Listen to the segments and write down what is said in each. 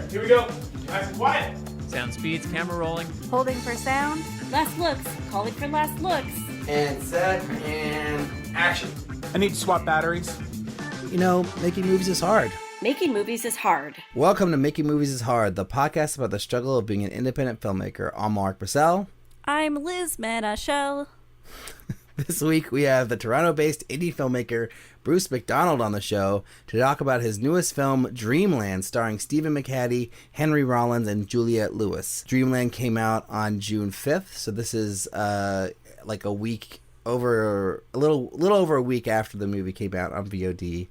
there. Here we go. Nice and quiet. Sound speeds, camera rolling. Holding for sound. Last looks. Calling for last looks. And set, and action. I need to swap batteries. You know, making movies is hard. Making movies is hard. Welcome to Making Movies is Hard, the podcast about the struggle of being an independent filmmaker. I'm Mark Purcell. I'm Liz Manashell. This week we have the Toronto-based indie filmmaker Bruce McDonald on the show to talk about his newest film, Dreamland, starring Stephen McHattie, Henry Rollins, and Juliette Lewis. Dreamland came out on June 5th, so this is like a week over, a little over a week after the movie came out on VOD.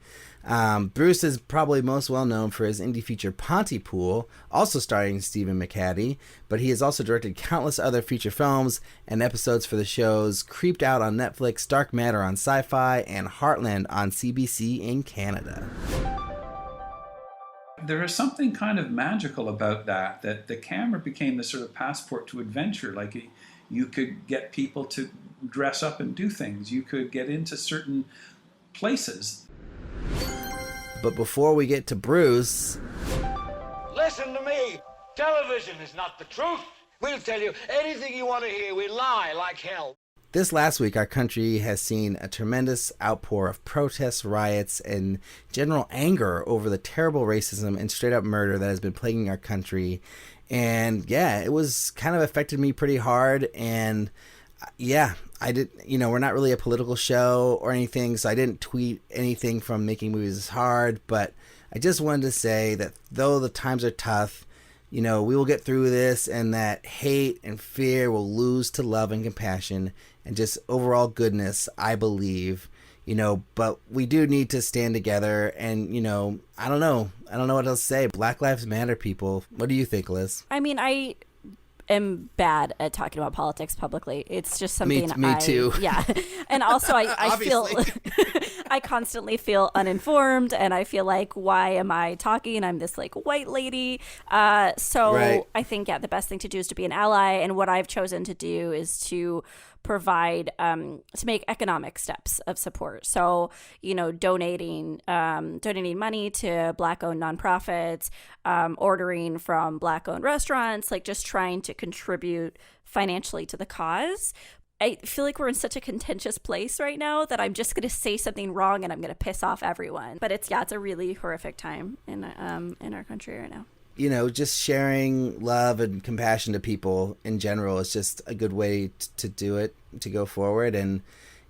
Bruce is probably most well known for his indie feature Pontypool, also starring Stephen McHattie, but he has also directed countless other feature films and episodes for the shows Creeped Out on Netflix, Dark Matter on Sci-Fi, and Heartland on CBC in Canada. There is something kind of magical about that the camera became the sort of passport to adventure. Like you could get people to dress up and do things. You could get into certain places. But before we get to Bruce... Listen to me. Television is not the truth. We'll tell you anything you want to hear. We lie like hell. This last week, our country has seen a tremendous outpour of protests, riots, and general anger over the terrible racism and straight-up murder that has been plaguing our country. And yeah, it was kind of affected me pretty hard. And yeah, I did, we're not really a political show or anything, so I didn't tweet anything from Making Movies is Hard, but I just wanted to say that though the times are tough, we will get through this, and that hate and fear will lose to love and compassion and just overall goodness, I believe, but we do need to stand together, and, I don't know what else to say. Black Lives Matter, people. What do you think, Liz? I mean, I am bad at talking about politics publicly. It's just something me too. Yeah. And also I feel I constantly feel uninformed, and I feel like, why am I talking? I'm this like white lady. So right. I think the best thing to do is to be an ally, and what I've chosen to do is to provide to make economic steps of support. So, donating money to Black-owned nonprofits, ordering from Black-owned restaurants, like just trying to contribute financially to the cause. I feel like we're in such a contentious place right now that I'm just going to say something wrong and I'm going to piss off everyone. But it's a really horrific time in our country right now. Just sharing love and compassion to people in general is just a good way to do it, to go forward. And,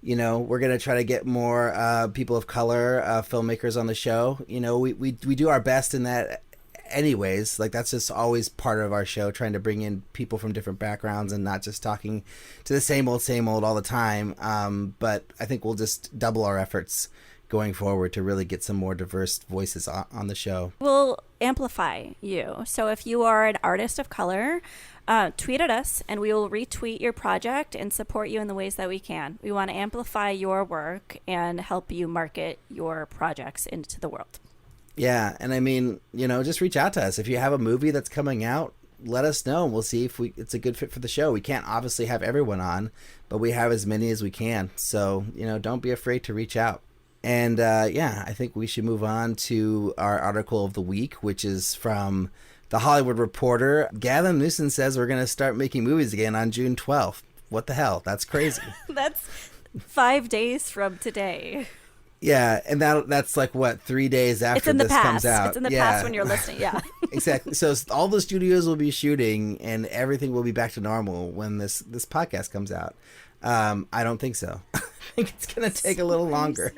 we're going to try to get more people of color, filmmakers on the show. We do our best in that anyways. Like, that's just always part of our show, trying to bring in people from different backgrounds and not just talking to the same old all the time. But I think we'll just double our efforts going forward to really get some more diverse voices on the show. We'll amplify you. So if you are an artist of color, tweet at us and we will retweet your project and support you in the ways that we can. We want to amplify your work and help you market your projects into the world. Yeah, and I mean, just reach out to us. If you have a movie that's coming out, let us know. We'll see if it's a good fit for the show. We can't obviously have everyone on, but we have as many as we can. So, don't be afraid to reach out. And I think we should move on to our article of the week, which is from The Hollywood Reporter. Gavin Newsom says we're going to start making movies again on June 12th. What the hell? That's crazy. That's 5 days from today. Yeah, and that's like, what, 3 days after this comes out? It's in the past when you're listening, yeah. Exactly. So all the studios will be shooting and everything will be back to normal when this podcast comes out. I don't think so. I think it's going to take a little longer.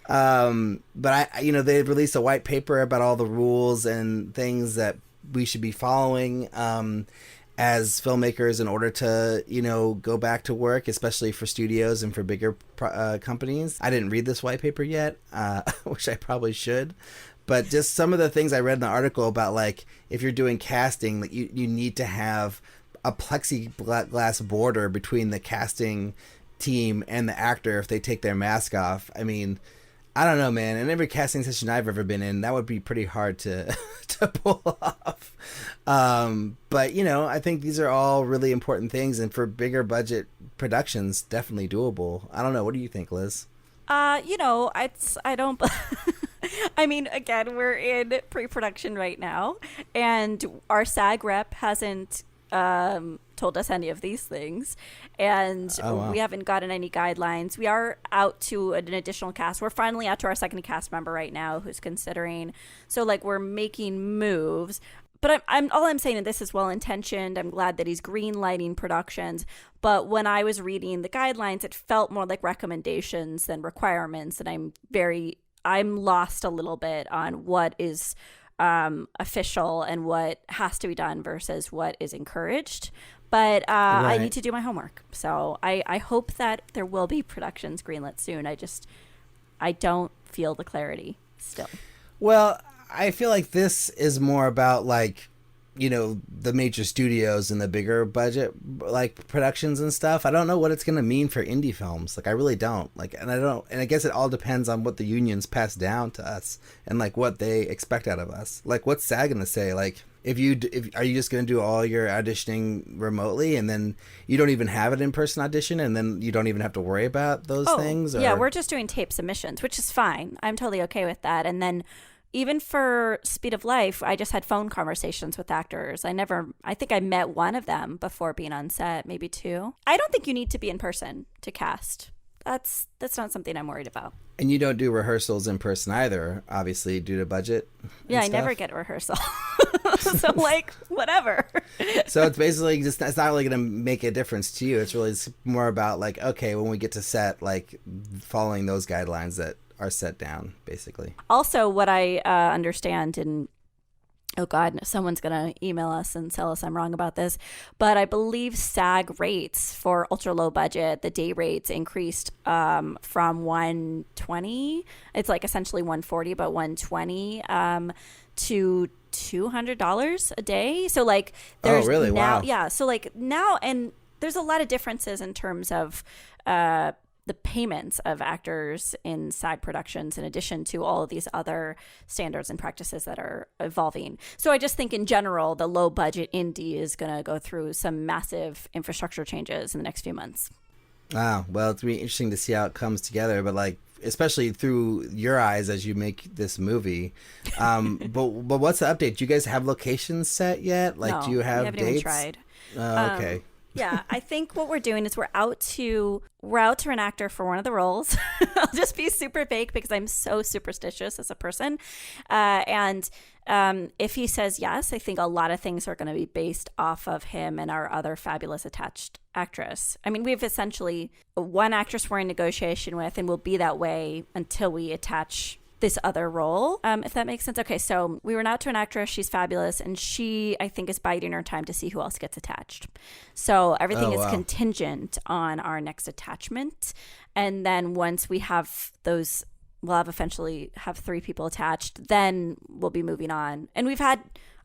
But they released a white paper about all the rules and things that we should be following as filmmakers in order to, go back to work, especially for studios and for bigger companies. I didn't read this white paper yet, which I probably should. But just some of the things I read in the article about, like, if you're doing casting, like, you need to have a plexiglass border between the casting team and the actor if they take their mask off. I mean, I don't know, man. In every casting session I've ever been in, that would be pretty hard to pull off. But, I think these are all really important things, and for bigger budget productions, definitely doable. I don't know. What do you think, Liz? I don't I mean, again, we're in pre-production right now, and our SAG rep hasn't told us any of these things, and we haven't gotten any guidelines. We are out to an additional cast. We're finally out to our second cast member right now who's considering. So, like, we're making moves. But I'm all I'm saying, and this is well intentioned. I'm glad that he's green lighting productions. But when I was reading the guidelines, it felt more like recommendations than requirements, and I'm lost a little bit on what is official and what has to be done versus what is encouraged. But I need to do my homework. So I hope that there will be productions greenlit soon. I don't feel the clarity still. Well, I feel like this is more about, like, you know, the major studios and the bigger budget, like, productions and stuff. I don't know what it's going to mean for indie films. Like, I really don't. Like, and I guess it all depends on what the unions pass down to us and, like, what they expect out of us. Like, what's SAG going to say? Like, are you just going to do all your auditioning remotely, and then you don't even have an in-person audition, and then you don't even have to worry about those things? Or? Yeah, we're just doing tape submissions, which is fine. I'm totally okay with that. And then even for Speed of Life, I just had phone conversations with actors. I think I met one of them before being on set, maybe two. I don't think you need to be in person to cast. That's not something I'm worried about. And you don't do rehearsals in person either, obviously, due to budget. Yeah, I never get a rehearsal. So, like, whatever. So it's basically just, it's not really going to make a difference to you. It's really more about, like, okay, when we get to set, like, following those guidelines that are set down, basically. Also, what I understand, and oh God, someone's going to email us and tell us I'm wrong about this, but I believe SAG rates for ultra low budget, the day rates increased from $120, it's like essentially $140, but $120 to $200 a day. So, like, there's really? Now, wow. Yeah. So, like, now, and there's a lot of differences in terms of the payments of actors in SAG productions, in addition to all of these other standards and practices that are evolving. So I just think in general, the low budget indie is going to go through some massive infrastructure changes in the next few months. Wow. Well, it's really interesting to see how it comes together, but, like, especially through your eyes as you make this movie. But what's the update? Do you guys have locations set yet? Like, No, do you have we haven't dates? even tried. Okay. Yeah, I think what we're doing is we're out to an actor for one of the roles. I'll just be super vague because I'm so superstitious as a person. And if he says yes, I think a lot of things are going to be based off of him and our other fabulous attached actress. I mean, we've essentially one actress we're in negotiation with, and we'll be that way until we attach this other role, if that makes sense. Okay, so we were out to an actress. She's fabulous, and she, I think, is biding her time to see who else gets attached. So everything is contingent on our next attachment. And then once we have those, we'll eventually have 3 people attached, then we'll be moving on. And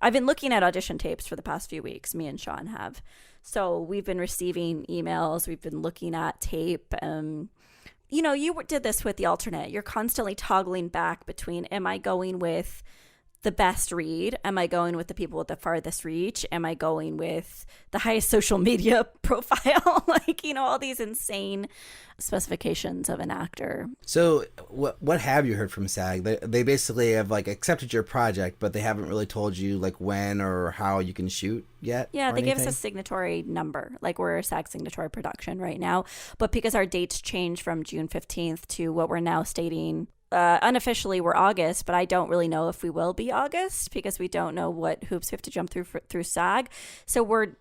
I've been looking at audition tapes for the past few weeks, me and Sean have. So we've been receiving emails, we've been looking at tape, you know, you did this with the alternate. You're constantly toggling back between, am I going with the best read? Am I going with the people with the farthest reach? Am I going with the highest social media profile? Like, you know, all these insane specifications of an actor. So what have you heard from SAG? They basically have, like, accepted your project, but they haven't really told you, like, when or how you can shoot yet? Yeah, they gave us a signatory number. Like, we're a SAG signatory production right now. But because our dates change from June 15th to what we're now stating, unofficially we're August, but I don't really know if we will be August because we don't know what hoops we have to jump through SAG. So we're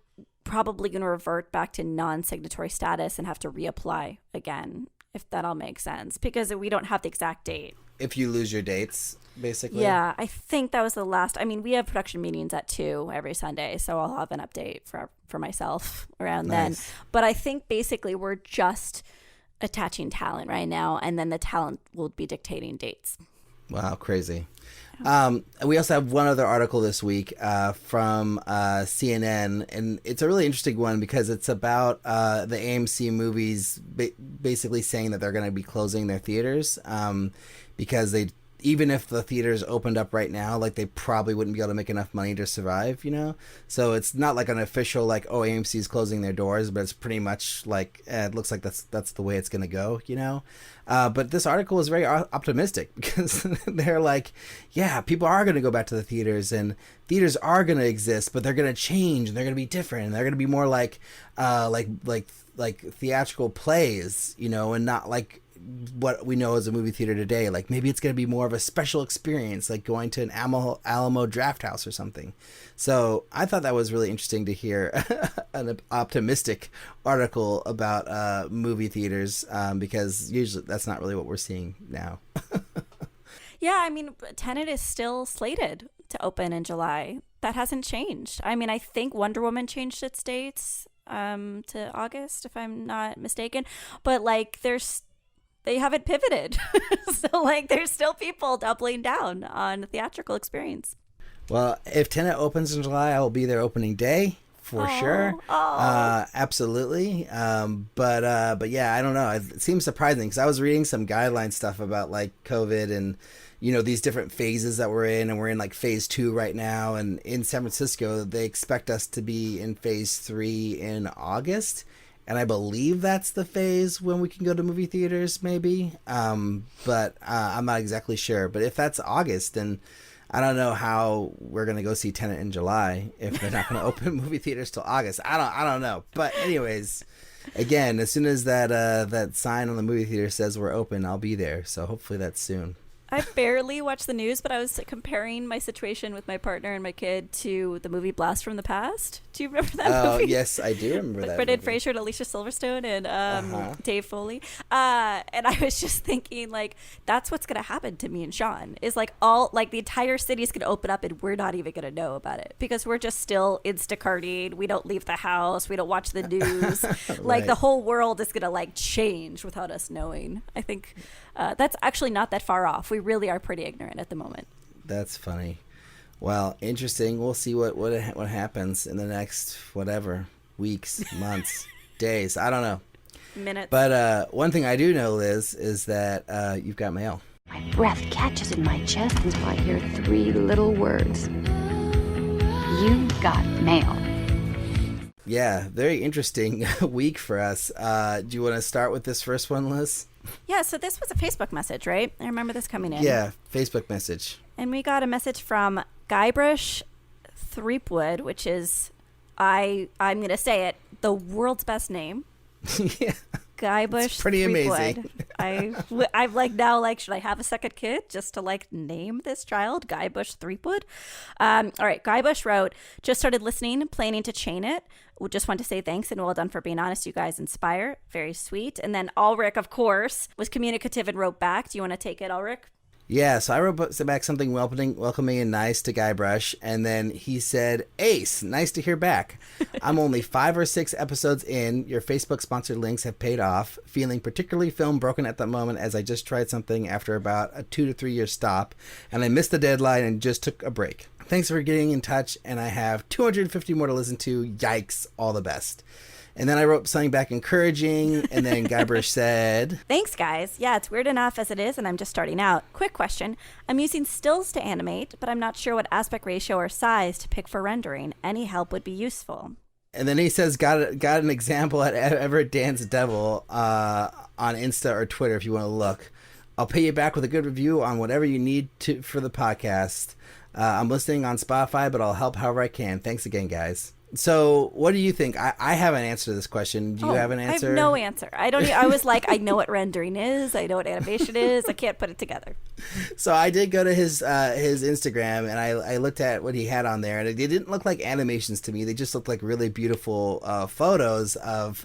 probably going to revert back to non-signatory status and have to reapply again, if that all makes sense, because we don't have the exact date. If you lose your dates, basically? Yeah, I think that was the last. I mean, we have production meetings at 2 every Sunday, so I'll have an update for myself around then. But I think basically we're just attaching talent right now, and then the talent will be dictating dates. Wow, crazy. We also have one other article this week from CNN, and it's a really interesting one because it's about the AMC movies basically saying that they're going to be closing their theaters because even if the theaters opened up right now, like they probably wouldn't be able to make enough money to survive, you know? So it's not like an official, like, oh, AMC is closing their doors, but it's pretty much like, it looks like that's the way it's going to go, you know? But this article is very optimistic because they're like, yeah, people are going to go back to the theaters and theaters are going to exist, but they're going to change and they're going to be different and they're going to be more like theatrical plays, you know, and not like what we know as a movie theater today. Like maybe it's going to be more of a special experience, like going to an Alamo Draft House or something. So I thought that was really interesting to hear an optimistic article about movie theaters, because usually that's not really what we're seeing now. Yeah, I mean, Tenet is still slated to open in July. That hasn't changed. I mean, I think Wonder Woman changed its dates to August, if I'm not mistaken. But like, they haven't pivoted. So like, there's still people doubling down on the theatrical experience. Well, if Tenet opens in July, I will be there opening day for sure. Absolutely. But yeah, I don't know. It seems surprising because I was reading some guideline stuff about like COVID and, you know, these different phases that we're in, and we're in like phase 2 right now. And in San Francisco, they expect us to be in phase 3 in August. And I believe that's the phase when we can go to movie theaters, maybe. But I'm not exactly sure. But if that's August, then I don't know how we're going to go see Tenet in July if they're not going to open movie theaters till August. I don't know. But anyways, again, as soon as that sign on the movie theater says we're open, I'll be there. So hopefully that's soon. I barely watch the news, but I was comparing my situation with my partner and my kid to the movie Blast from the Past. Do you remember that movie? Oh, yes, I do remember that Brendan movie. Fraser and Alicia Silverstone and Dave Foley. And I was just thinking, like, that's what's going to happen to me and Sean. Is like the entire city is going to open up and we're not even going to know about it because we're just still Instacarting. We don't leave the house. We don't watch the news. Like Right. the whole world is going to like change without us knowing. I think that's actually not that far off. We really are pretty ignorant at the moment. That's funny. Well, interesting. We'll see what happens in the next whatever weeks, months, days. I don't know. Minutes. But one thing I do know, Liz, is that you've got mail. My breath catches in my chest until I hear 3 little words. You've got mail. Yeah, very interesting week for us. Do you want to start with this first one, Liz? Yeah, so this was a Facebook message, right? I remember this coming in. Yeah, Facebook message. And we got a message from Guybrush Threepwood, which is, I'm going to say it, the world's best name. Yeah. Guybrush It's pretty Threepwood. amazing. I'm like now like, should I have a second kid just to like name this child Guybrush Threepwood? All right, Guybrush wrote, just started listening, planning to chain it. We just want to say thanks and well done for being honest. You guys inspire. Very sweet. And then Alrik, of course, was communicative and wrote back. Do you want to take it, Alrik? Yeah, so I wrote back something welcoming and nice to Guybrush, and then he said, Ace, nice to hear back. I'm only 5 or 6 episodes in. Your Facebook sponsored links have paid off. Feeling particularly film broken at the moment as I just tried something after about a 2 to 3 year stop, and I missed the deadline and just took a break. Thanks for getting in touch, and I have 250 more to listen to. Yikes, all the best. And then I wrote something back encouraging, and then Guybrush said, Thanks, guys. Yeah, it's weird enough as it is, and I'm just starting out. Quick question. I'm using stills to animate, but I'm not sure what aspect ratio or size to pick for rendering. Any help would be useful. And then he says, got an example at Everett Dance Devil on Insta or Twitter if you want to look. I'll pay you back with a good review on whatever you need to for the podcast. I'm listening on Spotify, but I'll help however I can. Thanks again, guys. So what do you think? I have an answer to this question. Do you have an answer? I have no answer. I was like, I know what rendering is. I know what animation is. I can't put it together. So I did go to his Instagram, and I looked at what he had on there, and they didn't look like animations to me. They just looked like really beautiful photos of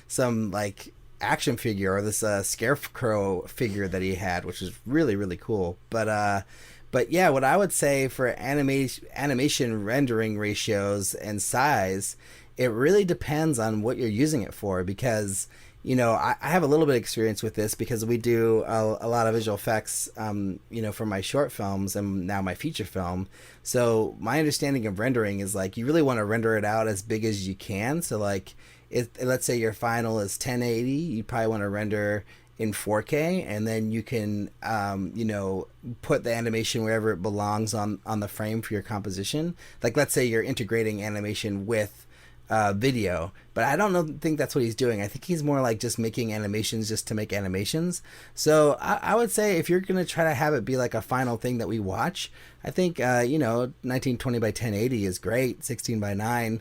some like action figure or this scarecrow figure that he had, which was really, really cool. But yeah, what I would say for animation rendering ratios and size, it really depends on what you're using it for, because, you know, I have a little bit of experience with this because we do a lot of visual effects, you know, for my short films and now my feature film. So my understanding of rendering is like you really want to render it out as big as you can. So like, let's say your final is 1080, you probably want to render in 4K, and then you can put the animation wherever it belongs on the frame for your composition. Like, let's say you're integrating animation with video, but I don't think that's what he's doing. I think he's more like just making animations just to make animations. So I would say if you're gonna try to have it be like a final thing that we watch, I think 1920 by 1080 is great. 16 by 9,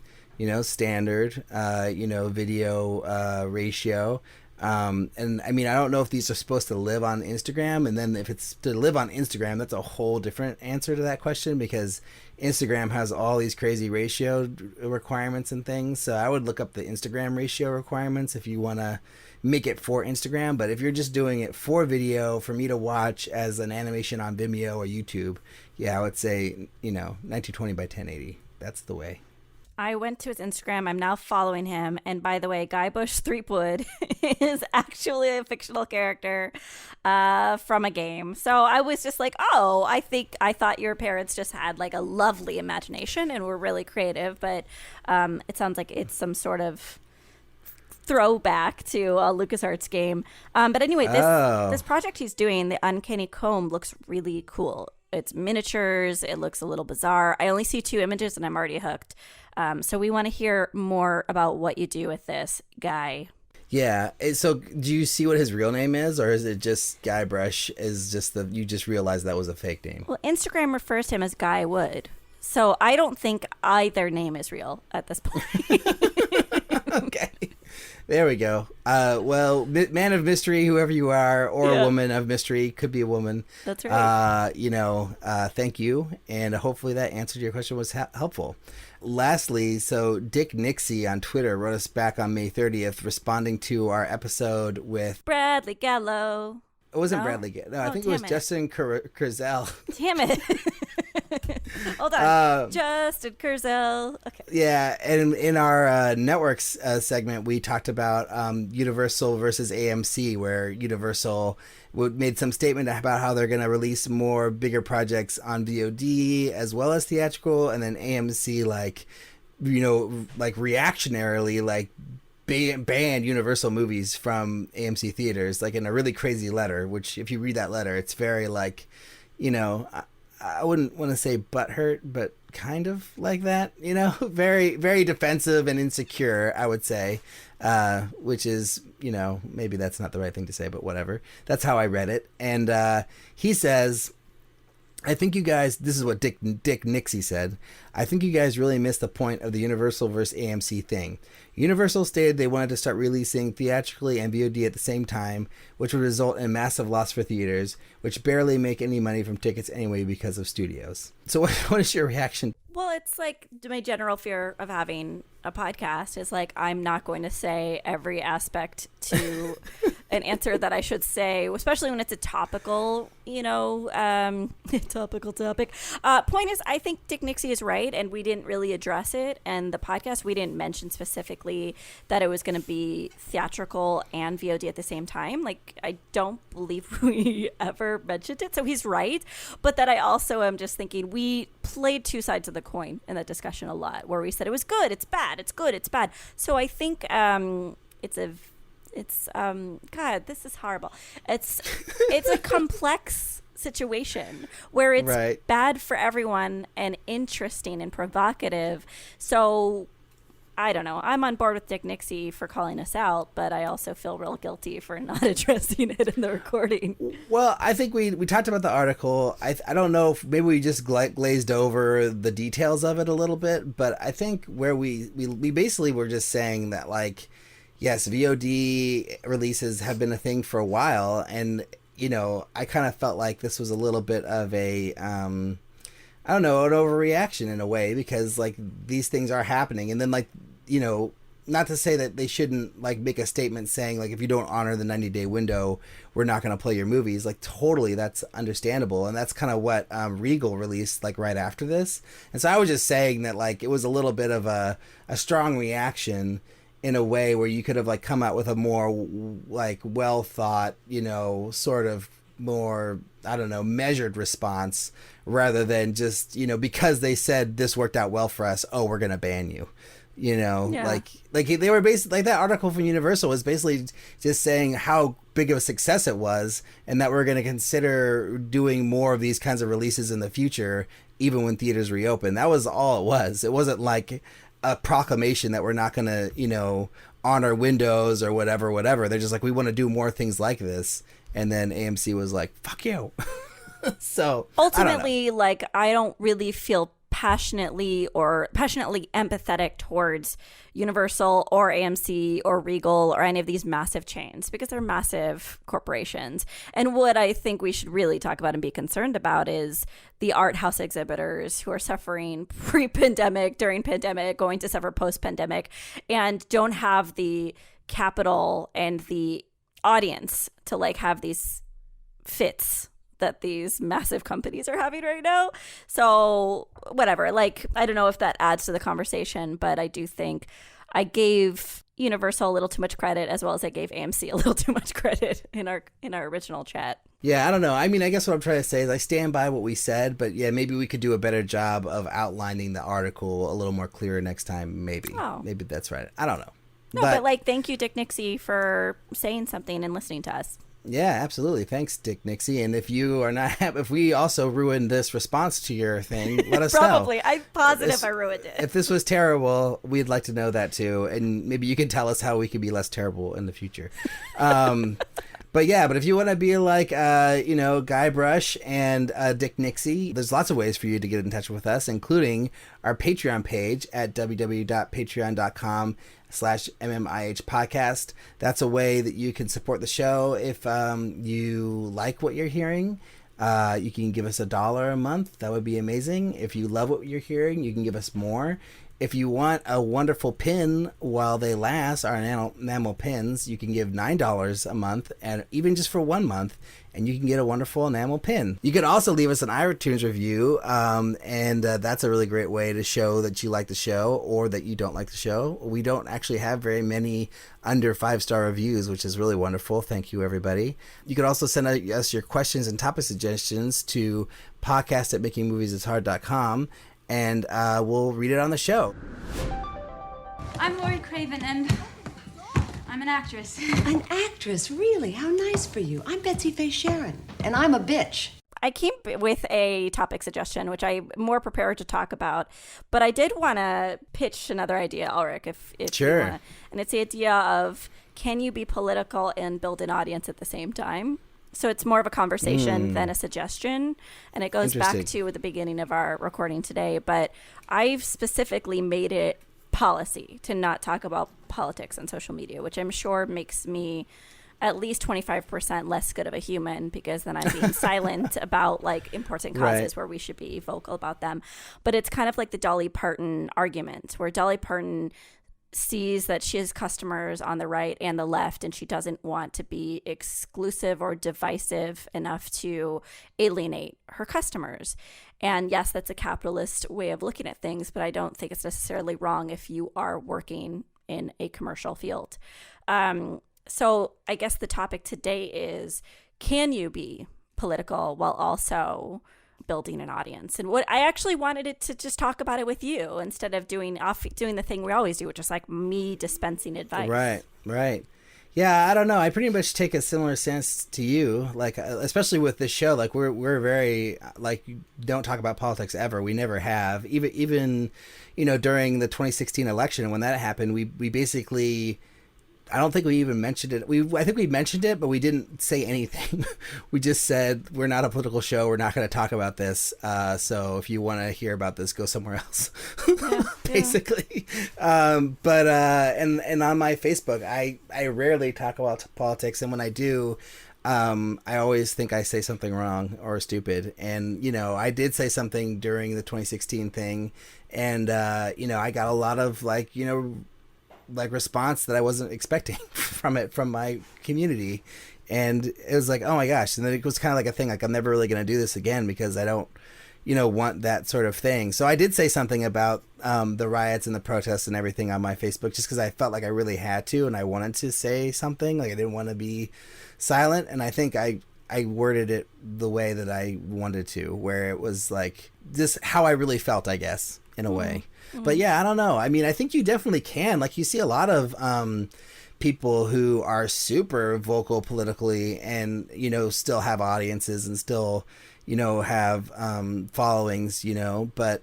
standard video ratio. And I mean, I don't know if these are supposed to live on Instagram, and then if it's to live on Instagram, that's a whole different answer to that question, because Instagram has all these crazy ratio requirements and things. So I would look up the Instagram ratio requirements if you want to make it for Instagram. But if you're just doing it for video for me to watch as an animation on Vimeo or YouTube, yeah, I would say, 1920 by 1080. That's the way. I went to his Instagram. I'm now following him. And by the way, Guy Bush Threepwood is actually a fictional character from a game. So I was just like, oh, I thought your parents just had like a lovely imagination and were really creative. But it sounds like it's some sort of throwback to a LucasArts game. But anyway, this project he's doing, the Uncanny Comb, looks really cool. It's miniatures. It looks a little bizarre. I only see 2 images and I'm already hooked. So we want to hear more about what you do with this, Guy. Yeah. So do you see what his real name is, or is it just Guybrush? You just realized that was a fake name? Well, Instagram refers to him as Guy Wood. So I don't think either name is real at this point. Okay. There we go. Well, man of mystery, whoever you are, or a woman of mystery, could be a woman. That's right. Thank you. And hopefully that answered your question, was helpful. Lastly, so Dick Nixie on Twitter wrote us back on May 30th, responding to our episode with Bradley Gallo. It wasn't Bradley Gallo. No, I think it was Justin Kurzel. Damn it. Hold on. Justin Kurzel. Okay. Yeah, and in our networks segment, we talked about Universal versus AMC, where Universal made some statement about how they're going to release more bigger projects on VOD as well as theatrical, and then AMC, reactionarily, banned Universal movies from AMC theaters, like in a really crazy letter, which if you read that letter, it's very I wouldn't want to say butthurt, but kind of like that, very, very defensive and insecure, I would say, which is, maybe that's not the right thing to say, but whatever. That's how I read it. And he says, I think you guys, this is what Dick Nixie said, I think you guys really missed the point of the Universal versus AMC thing. Universal stated they wanted to start releasing theatrically and VOD at the same time, which would result in massive loss for theaters, which barely make any money from tickets anyway because of studios. So what is your reaction? Well, it's like my general fear of having a podcast is like I'm not going to say every aspect to an answer that I should say, especially when it's a topical, topical topic. Point is, I think Dick Nixie is right, and we didn't really address it. And the podcast, we didn't mention specifically that it was going to be theatrical and VOD at the same time. Like, I don't believe we ever mentioned it. So he's right. But that I also am just thinking we played 2 sides of the coin in that discussion a lot, where we said it was good, it's bad, it's good, it's bad. So I think God, this is horrible. It's a complex situation where it's right. Bad for everyone and interesting and provocative. So I don't know. I'm on board with Dick Nixie for calling us out, but I also feel real guilty for not addressing it in the recording. Well, I think we talked about the article. I don't know if maybe we just glazed over the details of it a little bit, but I think where we basically were just saying that, like, yes, VOD releases have been a thing for a while, and I kind of felt like this was a little bit of a an overreaction in a way, because like these things are happening, and then not to say that they shouldn't like make a statement saying like if you don't honor the 90-day window, we're not going to play your movies. Like totally, that's understandable, and that's kind of what Regal released like right after this. And so I was just saying that like it was a little bit of a strong reaction in a way where you could have like come out with a more like well thought, sort of more, I don't know, measured response, rather than just, because they said this worked out well for us, oh, we're going to ban you. like they were basically like that article from Universal was basically just saying how big of a success it was, and that we're going to consider doing more of these kinds of releases in the future, even when theaters reopen. That was all it was. It wasn't like a proclamation that we're not going to, honor windows or whatever. They're just like, we want to do more things like this. And then AMC was like, fuck you. So ultimately, I don't really feel passionately empathetic towards Universal or AMC or Regal or any of these massive chains, because they're massive corporations. And what I think we should really talk about and be concerned about is the art house exhibitors who are suffering pre-pandemic, during pandemic, going to suffer post-pandemic, and don't have the capital and the audience to have these fits that these massive companies are having right now. So whatever, I don't know if that adds to the conversation, but I do think I gave Universal a little too much credit, as well as I gave AMC a little too much credit in our original chat. Yeah, I don't know. I mean, I guess what I'm trying to say is I stand by what we said, but yeah, maybe we could do a better job of outlining the article a little more clear next time. Maybe that's right. I don't know. No, but thank you, Dick Nixie, for saying something and listening to us. Yeah, absolutely. Thanks, Dick Nixie. And if you are not, if we also ruined this response to your thing, let us know. Probably. I'm positive I ruined it. If this was terrible, we'd like to know that too. And maybe you can tell us how we can be less terrible in the future. But if you want to be like, Guybrush and Dick Nixie, there's lots of ways for you to get in touch with us, including our Patreon page at www.patreon.com/MMIH podcast. That's a way that you can support the show. If you like what you're hearing, you can give us $1 a month. That would be amazing. If you love what you're hearing, you can give us more. If you want a wonderful pin while they last, our enamel pins, you can give $9 a month, and even just for 1 month, and you can get a wonderful enamel pin. You can also leave us an iTunes review, and that's a really great way to show that you like the show or that you don't like the show. We don't actually have very many under 5-star reviews, which is really wonderful. Thank you, everybody. You can also send us your questions and topic suggestions to podcast@makingmoviesishard.com. And we'll read it on the show. I'm Lori Craven, and I'm an actress. An actress? Really? How nice for you. I'm Betsy Faye Sharon, and I'm a bitch. I came with a topic suggestion, which I'm more prepared to talk about, but I did want to pitch another idea, Alrik, if sure. You wanna, and it's the idea of, can you be political and build an audience at the same time? So it's more of a conversation than a suggestion. And it goes back to the beginning of our recording today. But I've specifically made it policy to not talk about politics on social media, which I'm sure makes me at least 25% less good of a human, because then I'm being silent about important causes where we should be vocal about them. But it's kind of like the Dolly Parton argument, where Dolly Parton sees that she has customers on the right and the left, and she doesn't want to be exclusive or divisive enough to alienate her customers. And yes, that's a capitalist way of looking at things, but I don't think it's necessarily wrong if you are working in a commercial field. So I guess the topic today is, can you be political while also building an audience? And what I actually wanted it to just talk about it with you, instead of doing the thing we always do, which is me dispensing advice. Right. Yeah, I don't know. I pretty much take a similar stance to you, especially with this show. We're very don't talk about politics ever. We never have. Even during the 2016 election, when that happened, we basically, I don't think we even mentioned it. I think we mentioned it, but we didn't say anything. We just said, we're not a political show. We're not going to talk about this. So if you want to hear about this, go somewhere else, basically. But on my Facebook, I rarely talk about politics. And when I do, I always think I say something wrong or stupid. And, I did say something during the 2016 thing. And, I got a lot of response that I wasn't expecting from my community, and it was oh my gosh. And then it was kind of like a thing, I'm never really going to do this again, because I don't want that sort of thing. So I did say something about the riots and the protests and everything on my Facebook, just because I felt like I really had to, and I wanted to say something. I didn't want to be silent, and I think I worded it the way that I wanted to, where it was just how I really felt, I guess. in a way. But yeah, I don't know. I mean, I think you definitely can. Like, you see a lot of people who are super vocal politically and, you know, still have audiences and still, you know, have followings, you know. But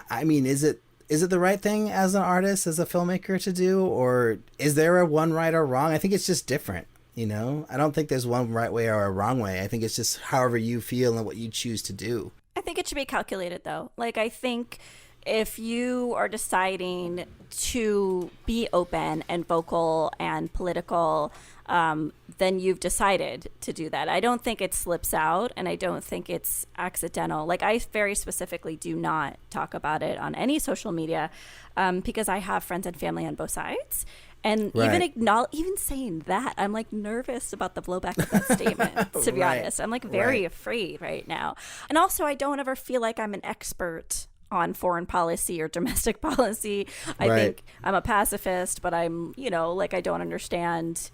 I mean, is it the right thing as an artist, as a filmmaker to do, or is there a one right or wrong? I think it's just different, you know. I don't think there's one right way or a wrong way. I think it's just however you feel and what you choose to do. I think it should be calculated, though. Like, I think if you are deciding to be open and vocal and political, then you've decided to do that. I don't think it slips out, and I don't think it's accidental. Like, I very specifically do not talk about it on any social media because I have friends and family on both sides. And even saying that, I'm like nervous about the blowback of that statement, to be honest. I'm like very afraid right now. And also, I don't ever feel like I'm an expert on foreign policy or domestic policy. I think I'm a pacifist, but I'm, you know, like, I don't understand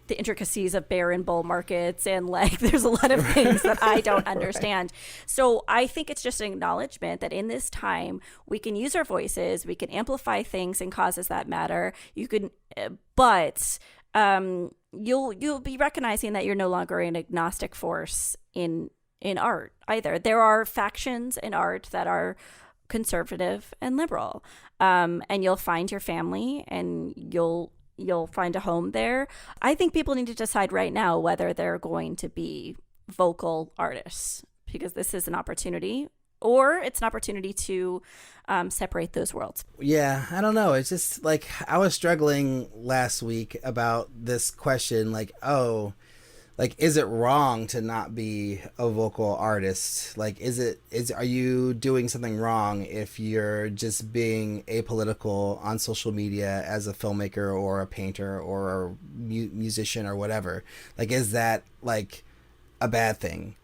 the intricacies of bear and bull markets, and like there's a lot of things that I don't understand. So I think it's just an acknowledgement that in this time we can use our voices, we can amplify things and causes that matter. You can, but you'll be recognizing that you're no longer an agnostic force in art either. There are factions in art that are conservative and liberal, and you'll find your family and you'll find a home there. I think people need to decide right now whether they're going to be vocal artists, because this is an opportunity, or it's an opportunity to separate those worlds. Yeah, I don't know. It's just like, I was struggling last week about this question, like, is it wrong to not be a vocal artist? Like, are you doing something wrong if you're just being apolitical on social media as a filmmaker or a painter or a musician or whatever? Like, is that like a bad thing?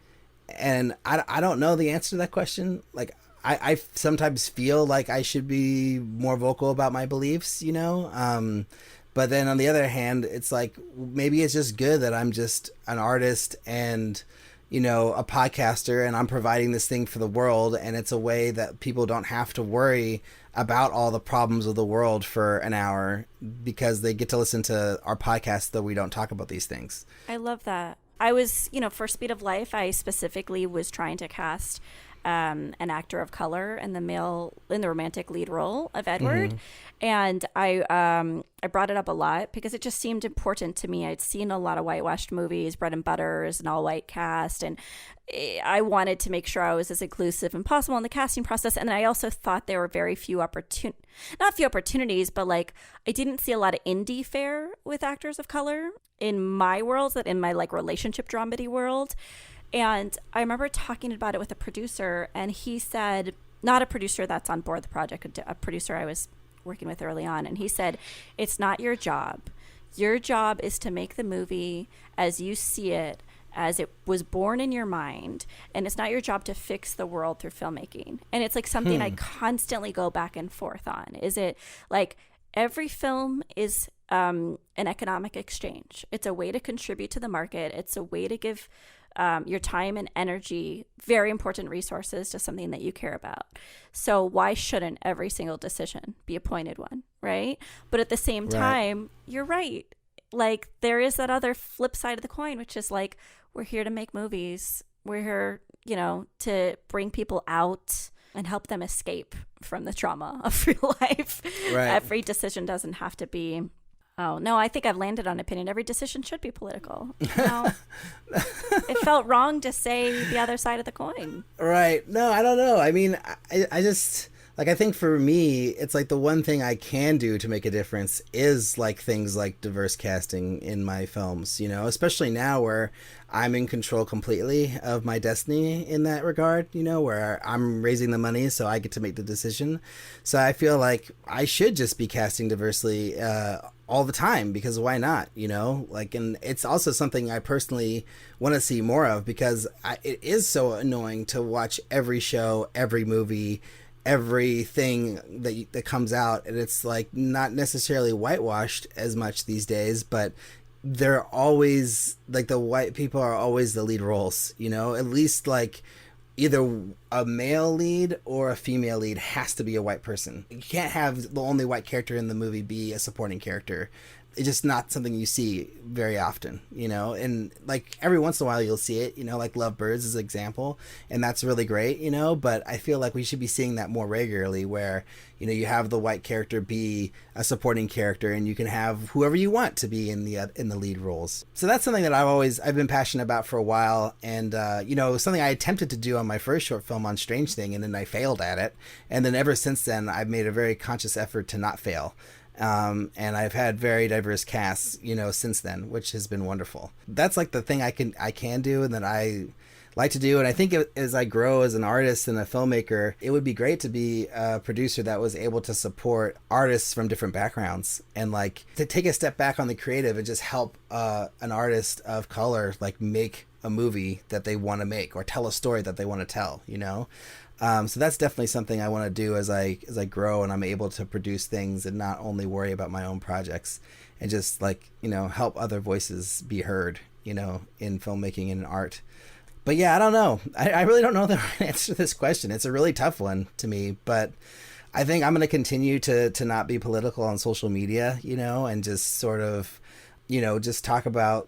And I don't know the answer to that question. Like, I sometimes feel like I should be more vocal about my beliefs, you know? But then on the other hand, it's like, maybe it's just good that I'm just an artist and, you know, a podcaster, and I'm providing this thing for the world. And it's a way that people don't have to worry about all the problems of the world for an hour, because they get to listen to our podcast, though we don't talk about these things. I love that. I was, you know, for Speed of Life, I specifically was trying to cast an actor of color in the romantic lead role of Edward. And I brought it up a lot because it just seemed important to me. I'd seen a lot of whitewashed movies, Bread and Butters, an all-white cast, and I wanted to make sure I was as inclusive as possible in the casting process. And I also thought there were very few not few opportunities, but like, I didn't see a lot of indie fare with actors of color in my world, that in my like relationship dramedy world. And I remember talking about it with a producer, and he said, not a producer that's on board the project, a producer I was working with early on, and he said, it's not your job. Your job is to make the movie as you see it, as it was born in your mind, and it's not your job to fix the world through filmmaking. And it's like something I constantly go back and forth on. Is it like, every film is an economic exchange. It's a way to contribute to the market. It's a way to give your time and energy, very important resources, to something that you care about. So why shouldn't every single decision be a pointed one, right? But at the same time, you're right. Like, there is that other flip side of the coin, which is like, we're here to make movies. We're here, you know, to bring people out and help them escape from the trauma of real life. Right. Every decision doesn't have to be, oh, no, I think I've landed on opinion. Every decision should be political. No, it felt wrong to say the other side of the coin. Right. No, I don't know. I mean, I just, like, I think for me, it's like the one thing I can do to make a difference is like things like diverse casting in my films, you know, especially now where I'm in control completely of my destiny in that regard, you know, where I'm raising the money, so I get to make the decision. So I feel like I should just be casting diversely all the time, because why not, you know? Like, and it's also something I personally want to see more of, because it is so annoying to watch every show, every movie, everything that comes out, and it's like not necessarily whitewashed as much these days, but they're always like, the white people are always the lead roles, you know, at least like either a male lead or a female lead has to be a white person. You can't have the only white character in the movie be a supporting character. It's just not something you see very often, you know, and like every once in a while you'll see it, you know, like Lovebirds is an example, and that's really great, you know, but I feel like we should be seeing that more regularly where, you know, you have the white character be a supporting character and you can have whoever you want to be in the lead roles. So that's something that I've been passionate about for a while, and you know, something I attempted to do on my first short film on Strange Thing, and then I failed at it, and then ever since then I've made a very conscious effort to not fail. And I've had very diverse casts, you know, since then, which has been wonderful. That's like the thing I can do and that I like to do. And I think as I grow as an artist and a filmmaker, it would be great to be a producer that was able to support artists from different backgrounds and like to take a step back on the creative and just help an artist of color like make a movie that they want to make or tell a story that they want to tell, you know? So that's definitely something I want to do as I grow and I'm able to produce things and not only worry about my own projects and just like, you know, help other voices be heard, you know, in filmmaking and in art. But yeah, I don't know. I really don't know the right answer to this question. It's a really tough one to me, but I think I'm going to continue to not be political on social media, you know, and just sort of, you know, just talk about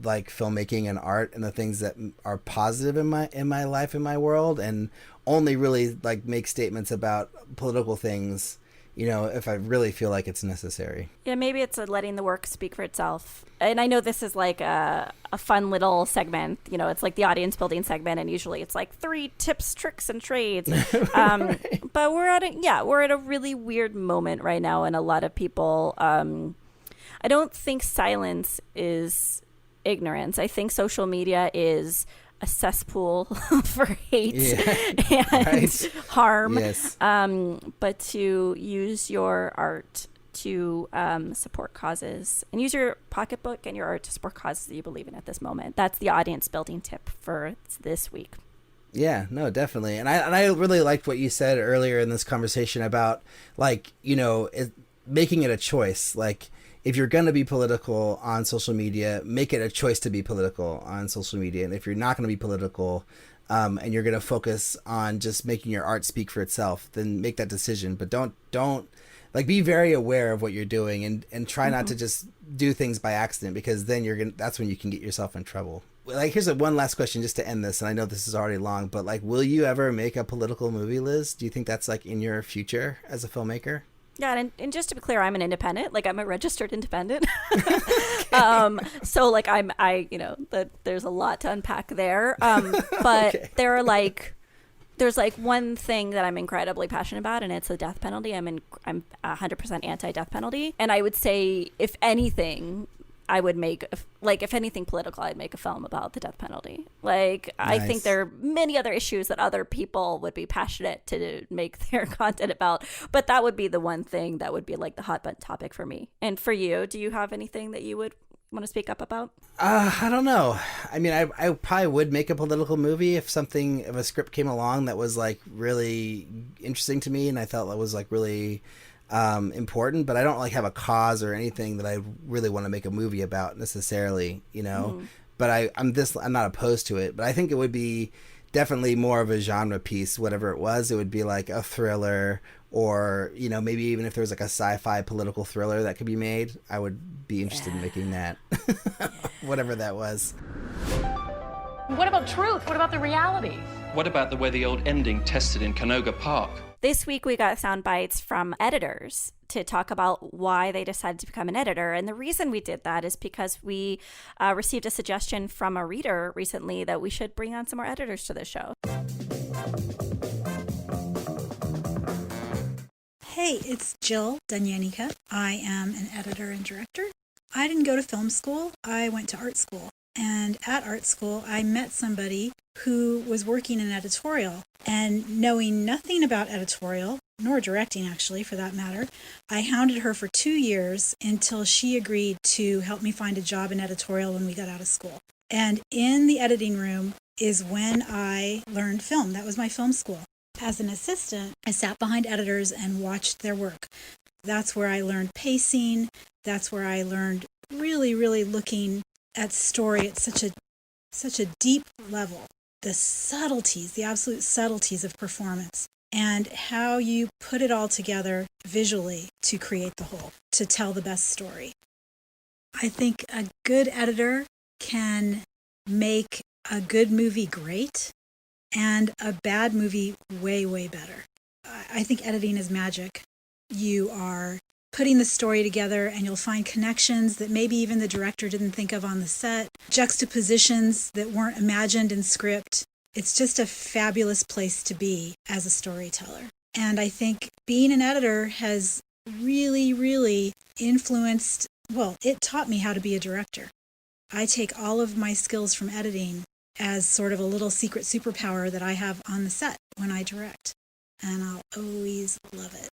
like filmmaking and art and the things that are positive in my life, in my world, and only really like make statements about political things, you know, if I really feel like it's necessary. Yeah, maybe it's letting the work speak for itself. And I know this is like a fun little segment, you know, it's like the audience building segment, and usually it's like 3 tips, tricks, and trades. Right. But we're at a really weird moment right now, and a lot of people, I don't think silence is ignorance. I think social media is a cesspool for hate and harm. Yes. But to use your art to support causes and use your pocketbook and your art to support causes that you believe in at this moment. That's the audience building tip for this week. Yeah, no, definitely. And I really liked what you said earlier in this conversation about like, you know, making it a choice. Like, if you're going to be political on social media, make it a choice to be political on social media. And if you're not going to be political and you're going to focus on just making your art speak for itself, then make that decision. But don't like be very aware of what you're doing and try not to just do things by accident, because then that's when you can get yourself in trouble. Like, here's one last question just to end this. And I know this is already long, but like, will you ever make a political movie, Liz? Do you think that's like in your future as a filmmaker? Yeah, and just to be clear, I'm an independent. Like, I'm a registered independent. So like there's a lot to unpack there. But there's like one thing that I'm incredibly passionate about, and it's the death penalty. I'm 100% anti-death penalty, and I would say if anything, I would make if anything political, I'd make a film about the death penalty. Like, nice. I think there are many other issues that other people would be passionate to make their content about, but that would be the one thing that would be like the hot button topic for me. And for you, do you have anything that you would want to speak up about? I don't know. I mean, I probably would make a political movie if a script came along that was like really interesting to me and I felt that was like really important, but I don't like have a cause or anything that I really want to make a movie about necessarily, you know. But I'm not opposed to it, but I think it would be definitely more of a genre piece. Whatever it was, it would be like a thriller, or, you know, maybe even if there was like a sci-fi political thriller that could be made, I would be interested in making that. Whatever that was. What about truth? What about the reality? What about the way the old ending tested in Canoga Park? This week we got sound bites from editors to talk about why they decided to become an editor. And the reason we did that is because we received a suggestion from a reader recently that we should bring on some more editors to the show. Hey, it's Jill Dunyanika. I am an editor and director. I didn't go to film school. I went to art school. And at art school, I met somebody who was working in editorial. And knowing nothing about editorial, nor directing actually for that matter, I hounded her for 2 years until she agreed to help me find a job in editorial when we got out of school. And in the editing room is when I learned film. That was my film school. As an assistant, I sat behind editors and watched their work. That's where I learned pacing. That's where I learned really, really looking at story at such a deep level. the subtleties, the absolute subtleties of performance, and how you put it all together visually to create the whole, to tell the best story. I think a good editor can make a good movie great and a bad movie way, way better. I think editing is magic. You are putting the story together and you'll find connections that maybe even the director didn't think of on the set, juxtapositions that weren't imagined in script. It's just a fabulous place to be as a storyteller. And I think being an editor has really, really influenced, well, it taught me how to be a director. I take all of my skills from editing as sort of a little secret superpower that I have on the set when I direct. And I'll always love it.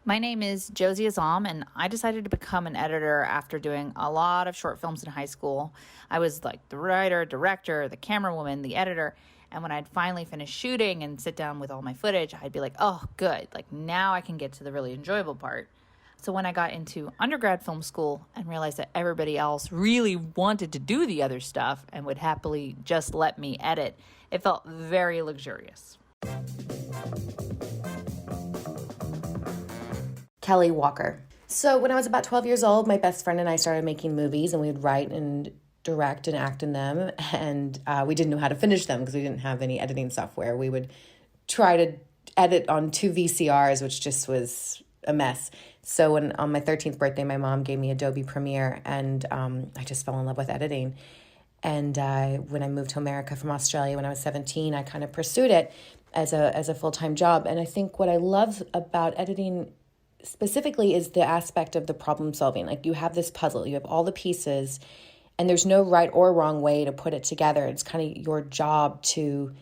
My name is Josie Azzam, and I decided to become an editor after doing a lot of short films in high school. I was like the writer, director, the camerawoman, the editor, and when I'd finally finish shooting and sit down with all my footage, I'd be like, oh, good, like now I can get to the really enjoyable part. So when I got into undergrad film school and realized that everybody else really wanted to do the other stuff and would happily just let me edit, it felt very luxurious. Kelly Walker. So when I was about 12 years old, my best friend and I started making movies, and we'd write and direct and act in them. And we didn't know how to finish them because we didn't have any editing software. We would try to edit on 2 VCRs, which just was a mess. So when on my 13th birthday, my mom gave me Adobe Premiere, and I just fell in love with editing. And when I moved to America from Australia when I was 17, I kind of pursued it as a full-time job. And I think what I love about editing specifically is the aspect of the problem solving. Like, you have this puzzle, you have all the pieces, and there's no right or wrong way to put it together. It's kind of your job to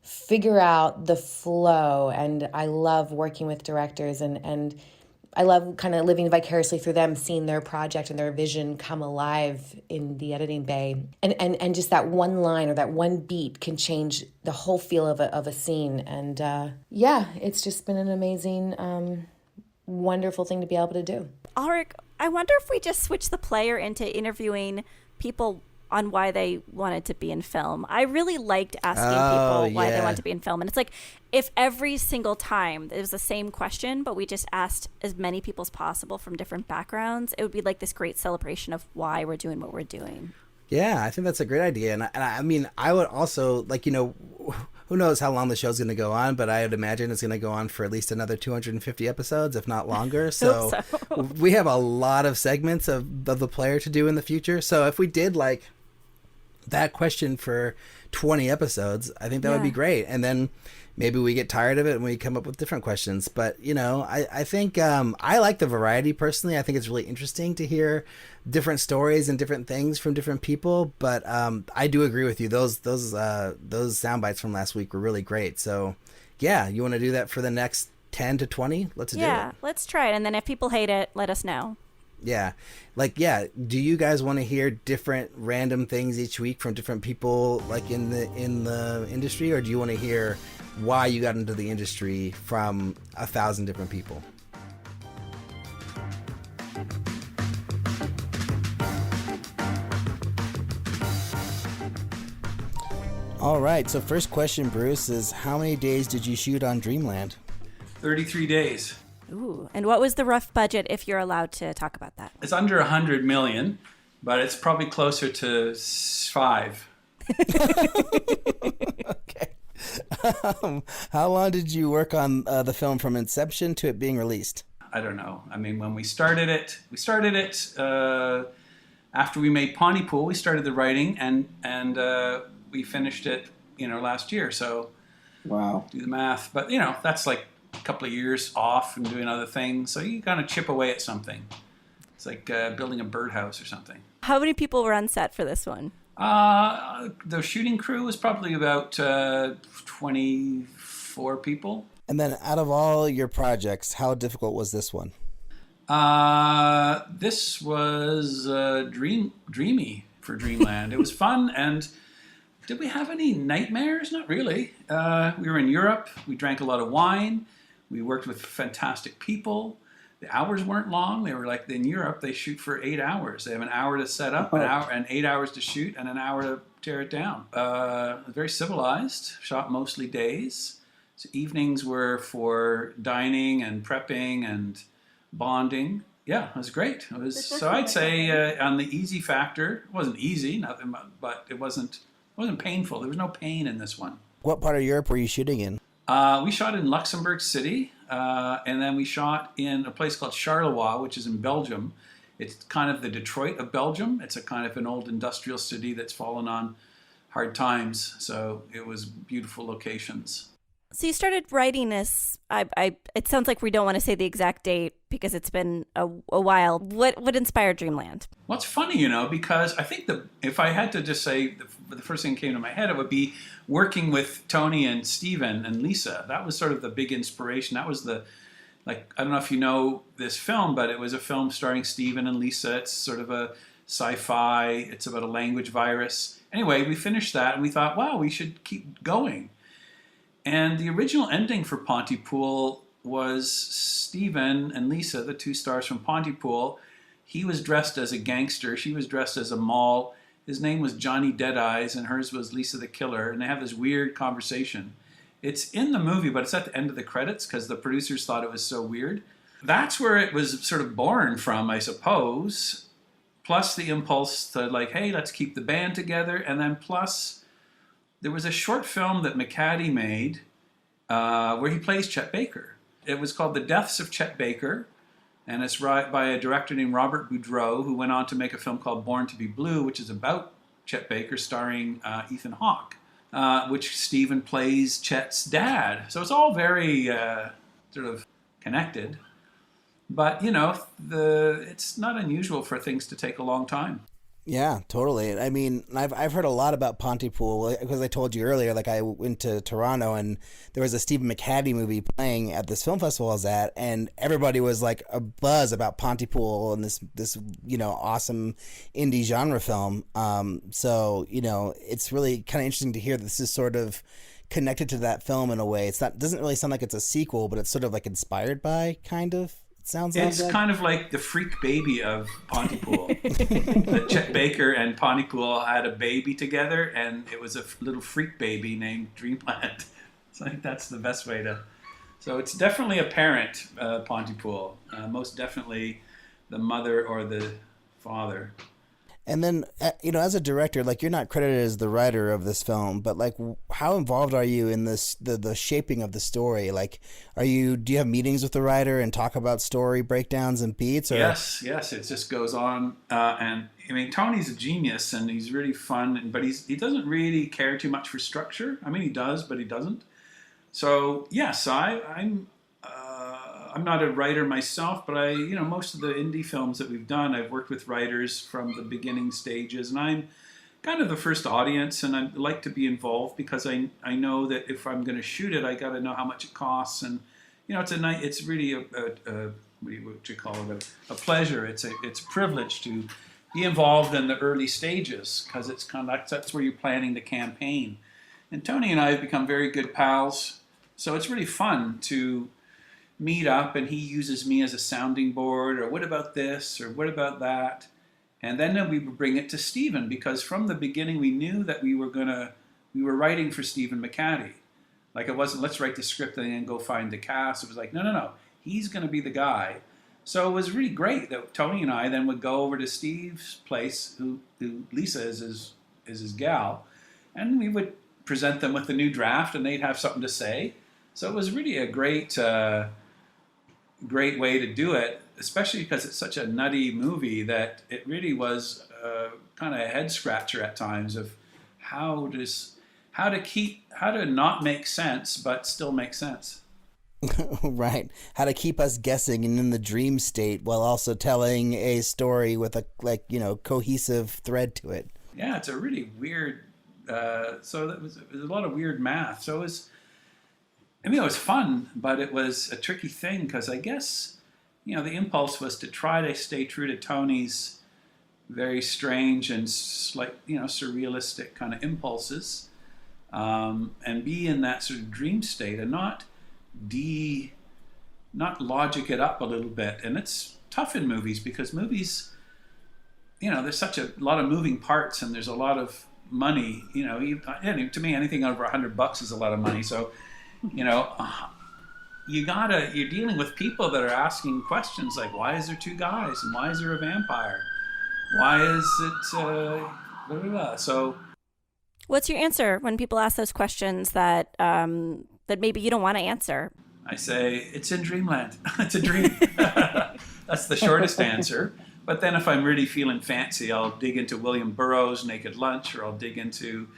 figure out the flow. And I love working with directors, and I love kind of living vicariously through them, seeing their project and their vision come alive in the editing bay. And just that one line or that one beat can change the whole feel of a scene. And yeah, it's just been an amazing, wonderful thing to be able to do. Alrik, I wonder if we just switch the player into interviewing people on why they wanted to be in film. I really liked asking people why they want to be in film. And it's like, if every single time it was the same question, but we just asked as many people as possible from different backgrounds, it would be like this great celebration of why we're doing what we're doing. Yeah, I think that's a great idea. And I mean, I would also, like, you know, who knows how long the show's going to go on, but I would imagine it's going to go on for at least another 250 episodes, if not longer. So we have a lot of segments of the player to do in the future. So if we did like that question for 20 episodes, I think that would be great. And then maybe we get tired of it and we come up with different questions. But, you know, I think I like the variety personally. I think it's really interesting to hear different stories and different things from different people. But I do agree with you. Those sound bites from last week were really great. So, yeah, you want to do that for the next 10 to 20? Let's do it. Yeah, let's try it. And then if people hate it, let us know. Yeah. Like, yeah. Do you guys want to hear different random things each week from different people, like in the industry, or do you want to hear why you got into the industry from 1,000 different people? All right. So first question, Bruce, is how many days did you shoot on Dreamland? 33 days. Ooh, and what was the rough budget, if you're allowed to talk about that? It's under 100 million, but it's probably closer to 5. Okay. How long did you work on the film from inception to it being released? I don't know. I mean, when we started it after we made Pontypool. We started the writing and we finished it, last year. So, wow, do the math. But that's like a couple of years off and doing other things. So you kind of chip away at something. It's like building a birdhouse or something. How many people were on set for this one? The shooting crew was probably about 24 people. And then out of all your projects, how difficult was this one? This was dreamy for Dreamland. It was fun. And did we have any nightmares? Not really. We were in Europe. We drank a lot of wine. We worked with fantastic people. the hours weren't long. They were like, in Europe, they shoot for 8 hours. They have an hour to set up, an hour and 8 hours to shoot, and an hour to tear it down. Very civilized, shot mostly days. So evenings were for dining and prepping and bonding. Yeah, it was great. It was, so I'd say on the easy factor, it wasn't easy, nothing, but it wasn't painful. There was no pain in this one. What part of Europe were you shooting in? We shot in Luxembourg City, and then we shot in a place called Charleroi, which is in Belgium. It's kind of the Detroit of Belgium. It's a kind of an old industrial city that's fallen on hard times. So it was beautiful locations. So you started writing this. It sounds like we don't want to say the exact date because it's been a while. What inspired Dreamland? Well, it's funny, because I think if I had to just say the first thing that came to my head, it would be working with Tony and Stephen and Lisa. That was sort of the big inspiration. That was I don't know if you know this film, but it was a film starring Stephen and Lisa. It's sort of a sci-fi. It's about a language virus. Anyway, we finished that and we thought, wow, we should keep going. And the original ending for Pontypool was Stephen and Lisa, the two stars from Pontypool. He was dressed as a gangster. She was dressed as a mall. His name was Johnny Deadeyes, and hers was Lisa the Killer. And they have this weird conversation. It's in the movie, but it's at the end of the credits because the producers thought it was so weird. That's where it was sort of born from, I suppose. Plus the impulse to hey, let's keep the band together. And then plus there was a short film that McHattie made where he plays Chet Baker. It was called The Deaths of Chet Baker, and it's by a director named Robert Boudreau, who went on to make a film called Born to be Blue, which is about Chet Baker, starring Ethan Hawke, which Stephen plays Chet's dad. So it's all very sort of connected. But, it's not unusual for things to take a long time. Yeah, totally. I mean, I've heard a lot about Pontypool because I told you earlier, I went to Toronto and there was a Stephen McHattie movie playing at this film festival I was at, and everybody was like a buzz about Pontypool and this awesome indie genre film. So it's really kind of interesting to hear this is sort of connected to that film in a way. It doesn't really sound like it's a sequel, but it's sort of inspired by, kind of. It's kind of like the freak baby of Pontypool. Chet Baker and Pontypool had a baby together, and it was a little freak baby named Dreamland. So I think that's the best way to... So it's definitely a parent, Pontypool. Most definitely the mother or the father. And then, as a director, you're not credited as the writer of this film, but how involved are you in this, the shaping of the story? Do you have meetings with the writer and talk about story breakdowns and beats? Or? Yes, it just goes on. And I mean, Tony's a genius and he's really fun, but he doesn't really care too much for structure. I mean, he does, but he doesn't. So yes, I'm not a writer myself, but most of the indie films that we've done, I've worked with writers from the beginning stages, and I'm kind of the first audience, and I like to be involved because I know that if I'm going to shoot it, I got to know how much it costs, and it's really what you call it, a pleasure. It's a privilege to be involved in the early stages because it's kind of that's where you're planning the campaign. And Tony and I have become very good pals, so it's really fun to meet up, and he uses me as a sounding board, or what about this, or what about that, and then we would bring it to Stephen, because from the beginning we knew that we were writing for Stephen McHattie. It wasn't let's write the script and then go find the cast. It was no, he's going to be the guy. So it was really great that Tony and I then would go over to Steve's place, who Lisa is his gal, and we would present them with the new draft, and they'd have something to say. So it was really a great way to do it, especially because it's such a nutty movie that it really was kind of a head scratcher at times of how to not make sense but still make sense. Right. How to keep us guessing and in the dream state while also telling a story with a cohesive thread to it. Yeah, it's a really weird. So it was a lot of weird math. So it was. I mean, it was fun, but it was a tricky thing because I guess, the impulse was to try to stay true to Tony's very strange and surrealistic kind of impulses, and be in that sort of dream state and not not logic it up a little bit. And it's tough in movies because movies, there's such a lot of moving parts and there's a lot of money. To me, anything over $100 is a lot of money. So, you're dealing with people that are asking questions like, why is there two guys and why is there a vampire? Why is it blah, blah, blah. So what's your answer when people ask those questions that that maybe you don't want to answer? I say, it's in Dreamland. It's a dream. That's the shortest answer. But then if I'm really feeling fancy, I'll dig into William Burroughs' Naked Lunch, or I'll dig into,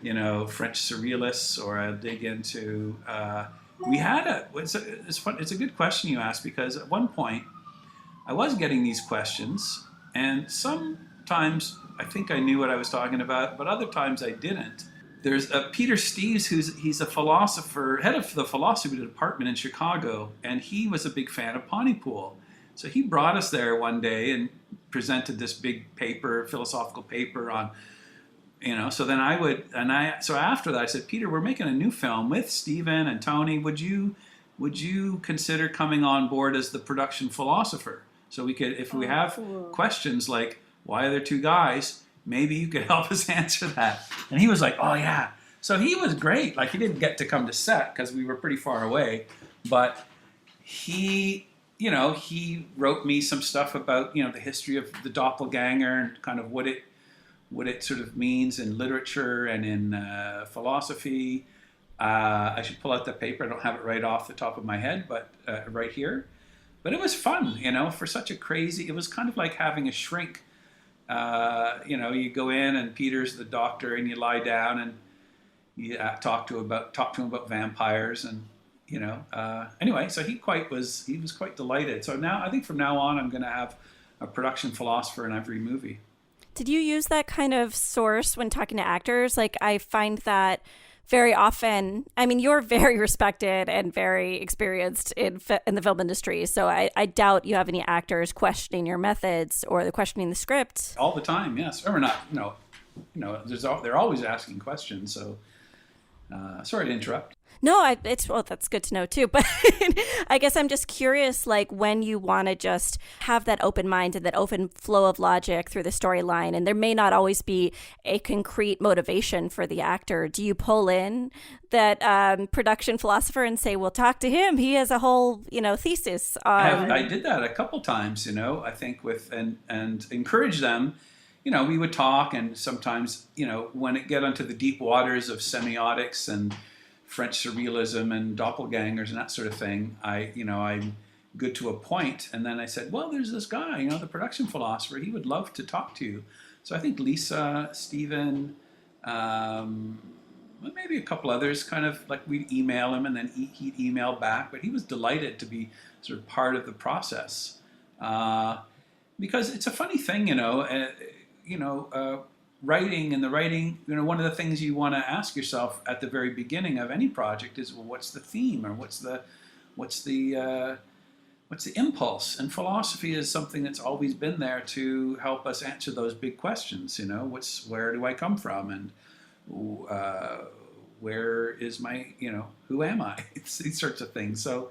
French Surrealists, or I'll dig into... It's fun. It's a good question you asked, because at one point I was getting these questions, and sometimes I think I knew what I was talking about, but other times I didn't. There's Peter Steves, he's a philosopher, head of the philosophy department in Chicago, and he was a big fan of Pontypool. So he brought us there one day and presented this big philosophical paper on, so then so after that I said, Peter, we're making a new film with Stephen and Tony. Would you consider coming on board as the production philosopher? So we could, if we have questions like, why are there two guys? Maybe you could help us answer that. And he was like, oh yeah. So he was great. Like, he didn't get to come to set because we were pretty far away, but he wrote me some stuff about, the history of the doppelganger and kind of what it sort of means in literature and in philosophy. I should pull out the paper. I don't have it right off the top of my head, but right here. But it was fun, for such a crazy, it was kind of like having a shrink. You go in and Peter's the doctor and you lie down and you talk to him about vampires and, anyway, so he was quite delighted. So now, I think from now on, I'm going to have a production philosopher in every movie. Did you use that kind of source when talking to actors? Like, I find that very often, I mean, you're very respected and very experienced in the film industry, so I doubt you have any actors questioning your methods or questioning the script. All the time, yes. Or not, they're always asking questions, so sorry to interrupt. No, that's good to know too. But I guess I'm just curious, like, when you want to just have that open mind and that open flow of logic through the storyline, and there may not always be a concrete motivation for the actor. Do you pull in that production philosopher and say, "Well, talk to him. He has a whole, thesis." I did that a couple times, I think and encourage them. We would talk, and sometimes, when it get onto the deep waters of semiotics and French surrealism and doppelgangers and that sort of thing, I'm good to a point. And then I said, well, there's this guy, the production philosopher, he would love to talk to you. So I think Lisa, Stephen, maybe a couple others, kind of like we'd email him and then he'd email back, but he was delighted to be sort of part of the process. Because it's a funny thing, writing, one of the things you want to ask yourself at the very beginning of any project is, well, what's the theme, or what's the impulse? And philosophy is something that's always been there to help us answer those big questions. Where do I come from, and where is my, who am I? It's these sorts of things. So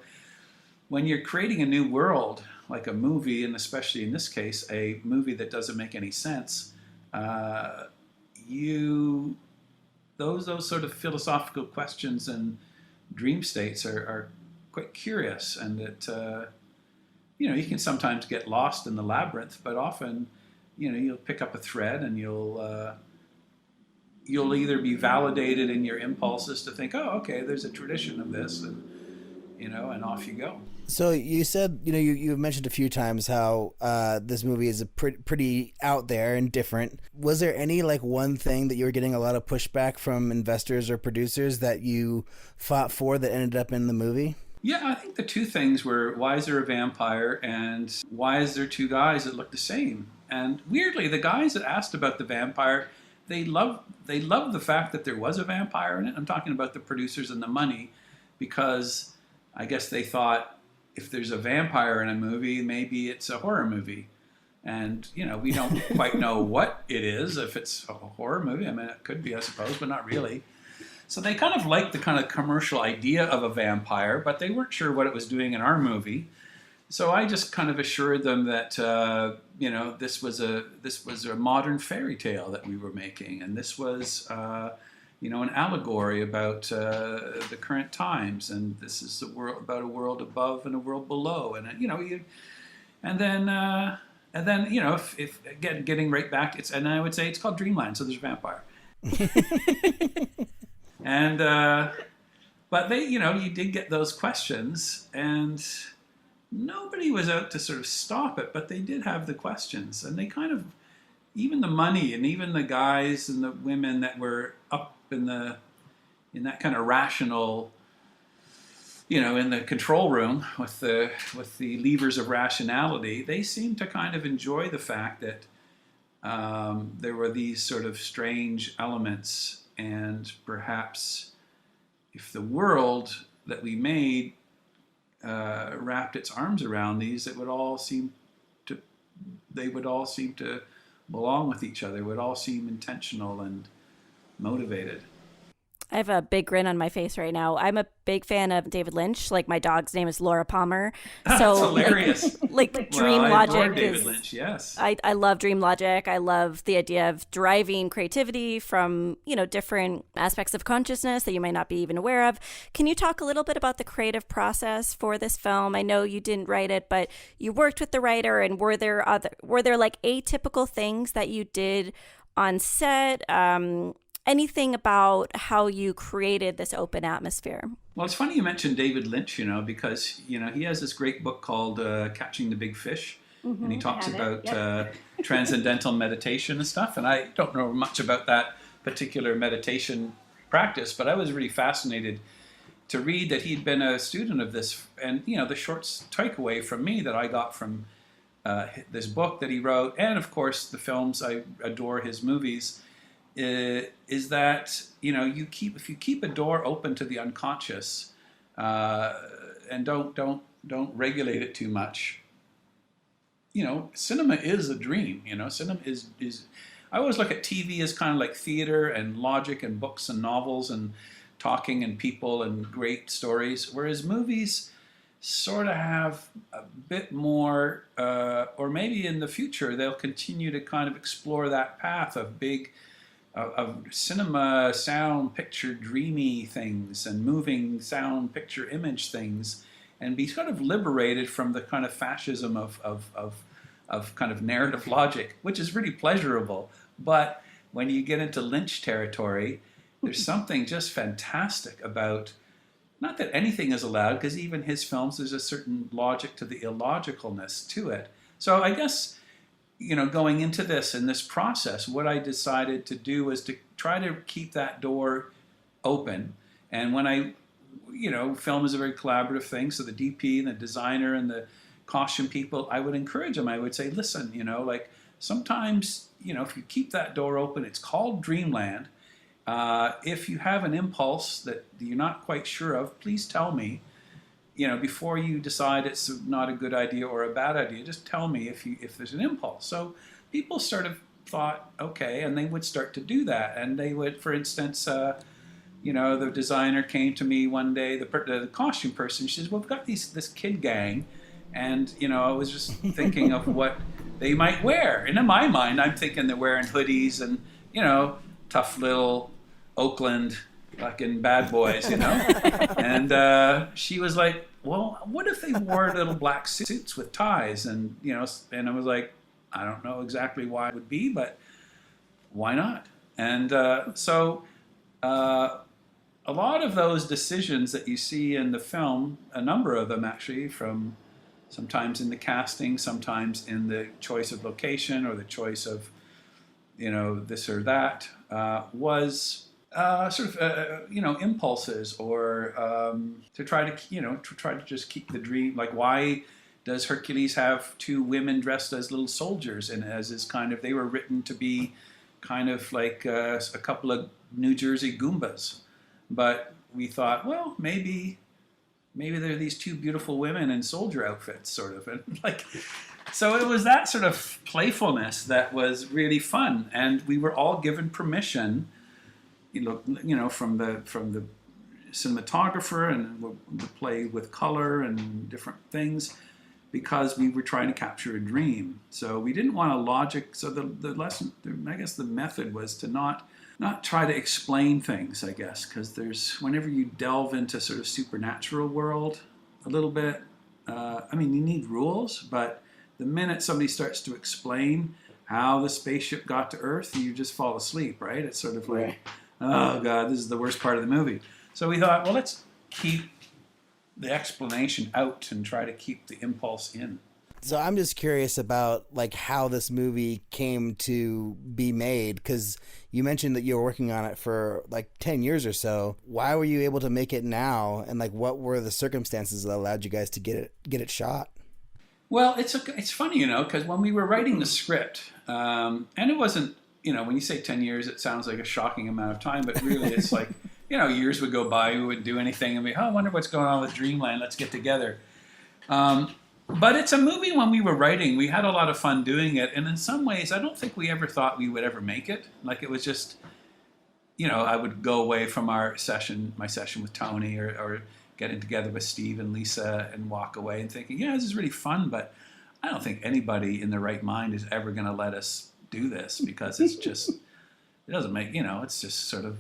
when you're creating a new world, like a movie, and especially in this case, a movie that doesn't make any sense, those sort of philosophical questions and dream states are quite curious, and that you can sometimes get lost in the labyrinth, but often you'll pick up a thread and you'll either be validated in your impulses to think, oh, okay, there's a tradition of this, and and off you go. So you said, you've mentioned a few times how this movie is pretty out there and different. Was there any one thing that you were getting a lot of pushback from investors or producers that you fought for that ended up in the movie? Yeah, I think the two things were, why is there a vampire, and why is there two guys that look the same? And weirdly, the guys that asked about the vampire, they loved the fact that there was a vampire in it. I'm talking about the producers and the money, because I guess they thought, if there's a vampire in a movie, maybe it's a horror movie. And, we don't quite know what it is, if it's a horror movie. I mean, it could be, I suppose, but not really. So they kind of liked the kind of commercial idea of a vampire, but they weren't sure what it was doing in our movie. So I just kind of assured them that this was a modern fairy tale that we were making, and this was an allegory about the current times, and this is about a world above and a world below, and if again getting right back, and I would say it's called Dreamland, so there's a vampire. And but they, you did get those questions, and nobody was out to sort of stop it, but they did have the questions, and they kind of, even the money and even the guys and the women that were up in that kind of rational, in the control room with the levers of rationality, they seemed to kind of enjoy the fact that there were these sort of strange elements. And perhaps if the world that we made wrapped its arms around these, they would all seem to belong with each other, would all seem intentional and motivated. I have a big grin on my face right now. I'm a big fan of David Lynch. Like, my dog's name is Laura Palmer. So that's hilarious. Dream Logic. I adore David Lynch, yes. I love Dream Logic. I love the idea of driving creativity from, different aspects of consciousness that you might not be even aware of. Can you talk a little bit about the creative process for this film? I know you didn't write it, but you worked with the writer, and were there like atypical things that you did on set? Anything about how you created this open atmosphere? Well, it's funny you mentioned David Lynch, because, he has this great book called Catching the Big Fish. Mm-hmm, and he talks about transcendental meditation and stuff. And I don't know much about that particular meditation practice, but I was really fascinated to read that he'd been a student of this. And, the short takeaway from me that I got from this book that he wrote, and of course the films, I adore his movies, is that if you keep a door open to the unconscious and don't regulate it too much, cinema is a dream. Cinema is I always look at TV as kind of like theater and logic and books and novels and talking and people and great stories, whereas movies sort of have a bit more, or maybe in the future they'll continue to kind of explore that path of of cinema, sound, picture, dreamy things, and moving sound, picture, image things, and be sort of liberated from the kind of fascism of kind of narrative logic, which is really pleasurable. But when you get into Lynch territory, there's something just fantastic about, not that anything is allowed, because even his films, there's a certain logic to the illogicalness to it. So I guess, going into this, in this process, what I decided to do was to try to keep that door open. And when I, film is a very collaborative thing, so the DP and the designer and the costume people, I would encourage them. I would say, listen, sometimes, if you keep that door open, it's called Dreamland. If you have an impulse that you're not quite sure of, please tell me. Before you decide it's not a good idea or a bad idea, just tell me if there's an impulse. So people sort of thought, okay, and they would start to do that. And they would, for instance, the designer came to me one day, the costume person, she says, well, we've got this kid gang, and, I was just thinking of what they might wear. And in my mind, I'm thinking they're wearing hoodies and, tough little Oakland fucking bad boys, And she was like, well, what if they wore little black suits with ties? And, and I was like, I don't know exactly why it would be, but why not? And so a lot of those decisions that you see in the film, a number of them actually, from sometimes in the casting, sometimes in the choice of location or the choice of, this or that, was impulses, or to try to just keep the dream. Like, why does Hercules have two women dressed as little soldiers, and as is kind of, they were written to be kind of like a couple of New Jersey Goombas, but we thought, well, maybe there are these two beautiful women in soldier outfits, sort of, and like. So it was that sort of playfulness that was really fun, and we were all given permission from the cinematographer, and the play with color and different things, because we were trying to capture a dream. So we didn't want a logic. So the lesson, I guess the method was to not try to explain things, I guess, because whenever you delve into sort of supernatural world a little bit, you need rules, but the minute somebody starts to explain how the spaceship got to Earth, you just fall asleep, right? It's sort of like, oh God, this is the worst part of the movie. So we thought, well, let's keep the explanation out and try to keep the impulse in. So I'm just curious about like how this movie came to be made, because you mentioned that you were working on it for like 10 years or so. Why were you able to make it now, and like what were the circumstances that allowed you guys to get it shot? Well, it's funny, because when we were writing the script, and it wasn't, when you say 10 years, it sounds like a shocking amount of time, but really it's like, years would go by, we wouldn't do anything, and I wonder what's going on with Dreamland, let's get together. But it's a movie. When we were writing, we had a lot of fun doing it, and in some ways, I don't think we ever thought we would ever make it. Like, it was just, I would go away from my session with Tony, or getting together with Steve and Lisa, and walk away and thinking, this is really fun, but I don't think anybody in their right mind is ever going to let us do this, because it's just, it doesn't make, it's just sort of,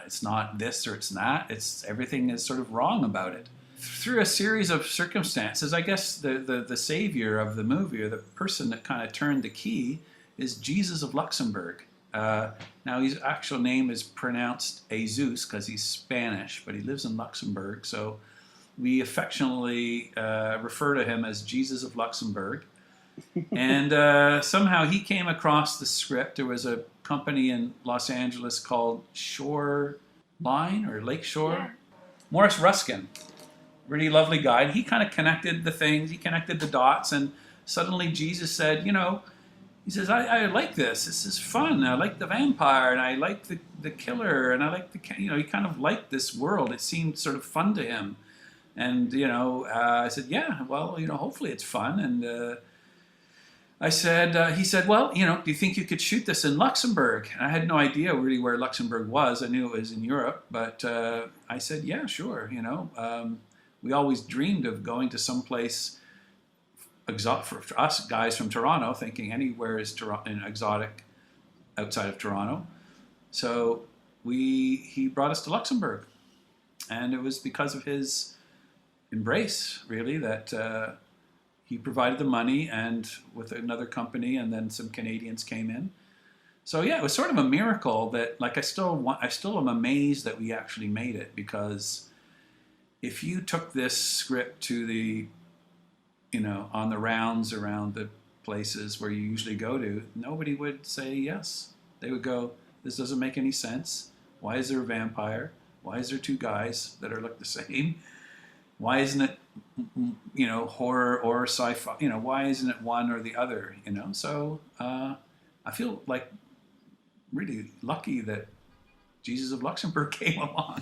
it's not this or it's that. Everything is sort of wrong about it. Through a series of circumstances, I guess the savior of the movie, or the person that kind of turned the key, is Jesus of Luxembourg. Now, his actual name is pronounced Azzam because he's Spanish, but he lives in Luxembourg. So we affectionately refer to him as Jesus of Luxembourg. And somehow he came across the script. There was a company in Los Angeles called Shoreline or Lakeshore. Yeah. Morris Ruskin, really lovely guy. And he kind of connected the things, he connected the dots, and suddenly Jesus said, he says, I like this. This is fun. I like the vampire, and I like the killer, and I like he kind of liked this world. It seemed sort of fun to him. And, I said, yeah, well, hopefully it's fun. And he said, well, do you think you could shoot this in Luxembourg? And I had no idea really where Luxembourg was. I knew it was in Europe, but I said, yeah, sure. We always dreamed of going to some place for us guys from Toronto, thinking anywhere is exotic outside of Toronto. So he brought us to Luxembourg, and it was because of his embrace, really, that he provided the money, and with another company, and then some Canadians came in. So yeah, it was sort of a miracle that, like, I still am amazed that we actually made it, because if you took this script to the, on the rounds around the places where you usually go to, nobody would say yes. They would go, this doesn't make any sense. Why is there a vampire? Why is there two guys that look the same? Why isn't it, horror or sci-fi? Why isn't it one or the other? So I feel like really lucky that Jesus of Luxembourg came along.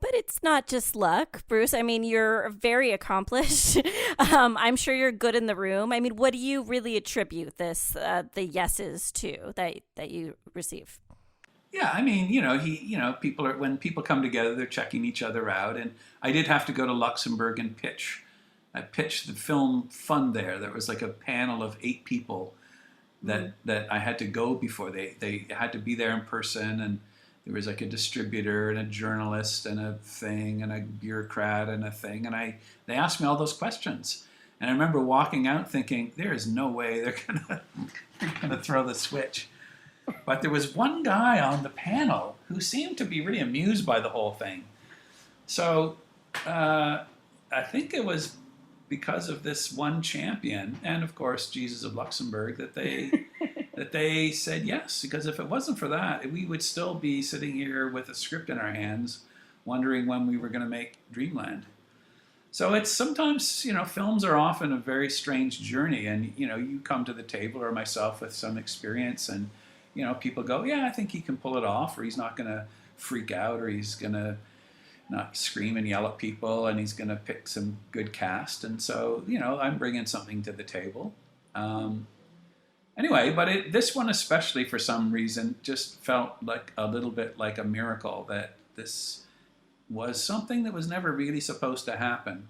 But it's not just luck, Bruce. I mean, you're very accomplished. I'm sure you're good in the room. I mean, what do you really attribute the yeses to that you receive? Yeah, I mean, when people come together, they're checking each other out. And I did have to go to Luxembourg and pitch. I pitched the film fund there. There was like a panel of 8 people that I had to go before. They had to be there in person, and there was like a distributor and a journalist and a thing and a bureaucrat and a thing. And they asked me all those questions. And I remember walking out thinking, there is no way they're gonna throw the switch. But there was one guy on the panel who seemed to be really amused by the whole thing. So I think it was because of this one champion, and of course Jesus of Luxembourg, that they said yes. Because if it wasn't for that, we would still be sitting here with a script in our hands, wondering when we were going to make Dreamland. So it's sometimes, films are often a very strange journey, and you come to the table, or myself, with some experience, and people go, yeah, I think he can pull it off, or he's not going to freak out, or he's going to not scream and yell at people, and he's going to pick some good cast. And so, I'm bringing something to the table. Anyway, but this one especially, for some reason, just felt like a little bit like a miracle, that this was something that was never really supposed to happen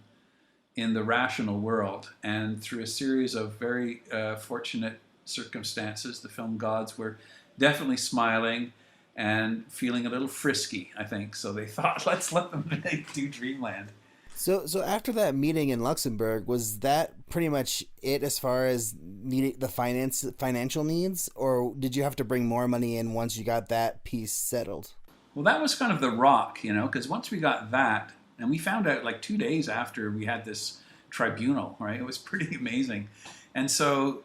in the rational world. And through a series of very fortunate circumstances, the film gods were definitely smiling and feeling a little frisky, I think. So they thought, let's let them do Dreamland. So after that meeting in Luxembourg, was that pretty much it as far as needing the financial needs, or did you have to bring more money in once you got that piece settled? Well, that was kind of the rock, because once we got that, and we found out like 2 days after we had this tribunal, right? It was pretty amazing. And so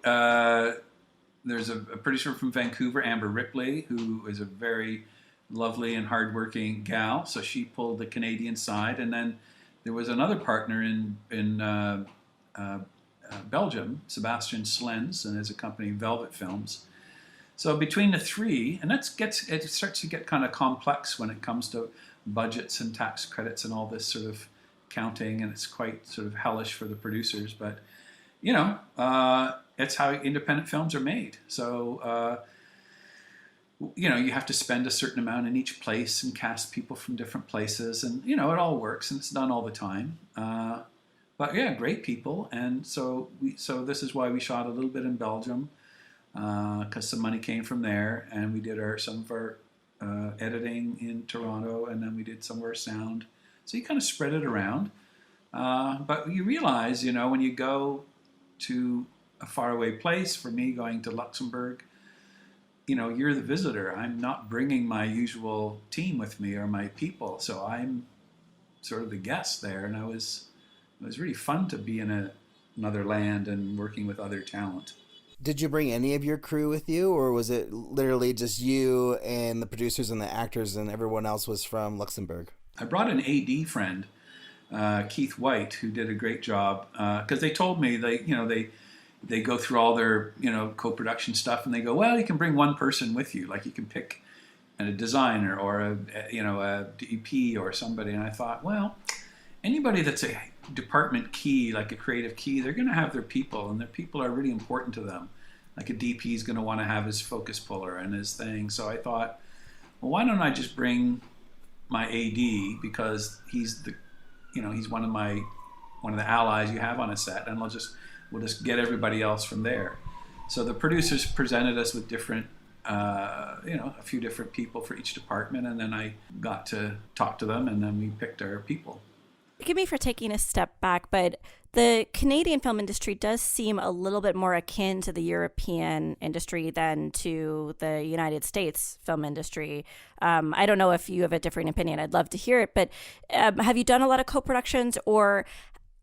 there's a producer from Vancouver, Amber Ripley, who is a very lovely and hardworking gal. So she pulled the Canadian side, and then there was another partner in Belgium, Sebastian Slens, and his company Velvet Films. So between the three, and it starts to get kind of complex when it comes to budgets and tax credits and all this sort of counting, and it's quite sort of hellish for the producers. But it's how independent films are made. So you have to spend a certain amount in each place and cast people from different places, and it all works, and it's done all the time. But yeah, great people, and so this is why we shot a little bit in Belgium, because some money came from there, and we did some of our editing in Toronto, and then we did some of our sound. So you kind of spread it around, but you realize, when you go to a faraway place, for me going to Luxembourg, you're the visitor. I'm not bringing my usual team with me or my people, so I'm sort of the guest there, and it was really fun to be in another land and working with other talent. Did you bring any of your crew with you, or was it literally just you and the producers and the actors, and everyone else was from Luxembourg? I brought an AD friend, Keith White, who did a great job, because they told me they go through all their co-production stuff, and they go, well, you can bring one person with you, like you can pick a designer or a DP or somebody. And I thought, well, anybody that's a department key, like a creative key, they're going to have their people, and their people are really important to them. Like a DP is going to want to have his focus puller and his thing. So I thought, well, why don't I just bring my AD, because he's he's one of the allies you have on a set, and we'll just get everybody else from there. So the producers presented us with different, a few different people for each department, and then I got to talk to them, and then we picked our people. Forgive me for taking a step back, but the Canadian film industry does seem a little bit more akin to the European industry than to the United States film industry. I don't know if you have a different opinion. I'd love to hear it, but have you done a lot of co-productions, or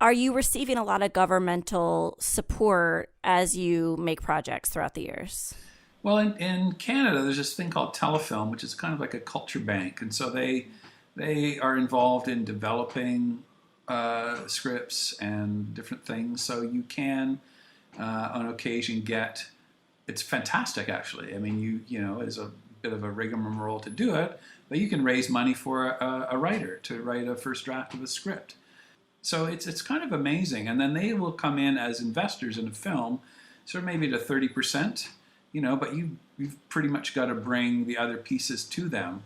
are you receiving a lot of governmental support as you make projects throughout the years? Well, in Canada, there's this thing called Telefilm, which is kind of like a culture bank. And so they are involved in developing scripts and different things. So you can, on occasion, it's fantastic, actually. I mean, it's a bit of a rigmarole to do it, but you can raise money for a writer to write a first draft of a script. So it's kind of amazing. And then they will come in as investors in a film, sort of maybe to 30%, but you've pretty much got to bring the other pieces to them.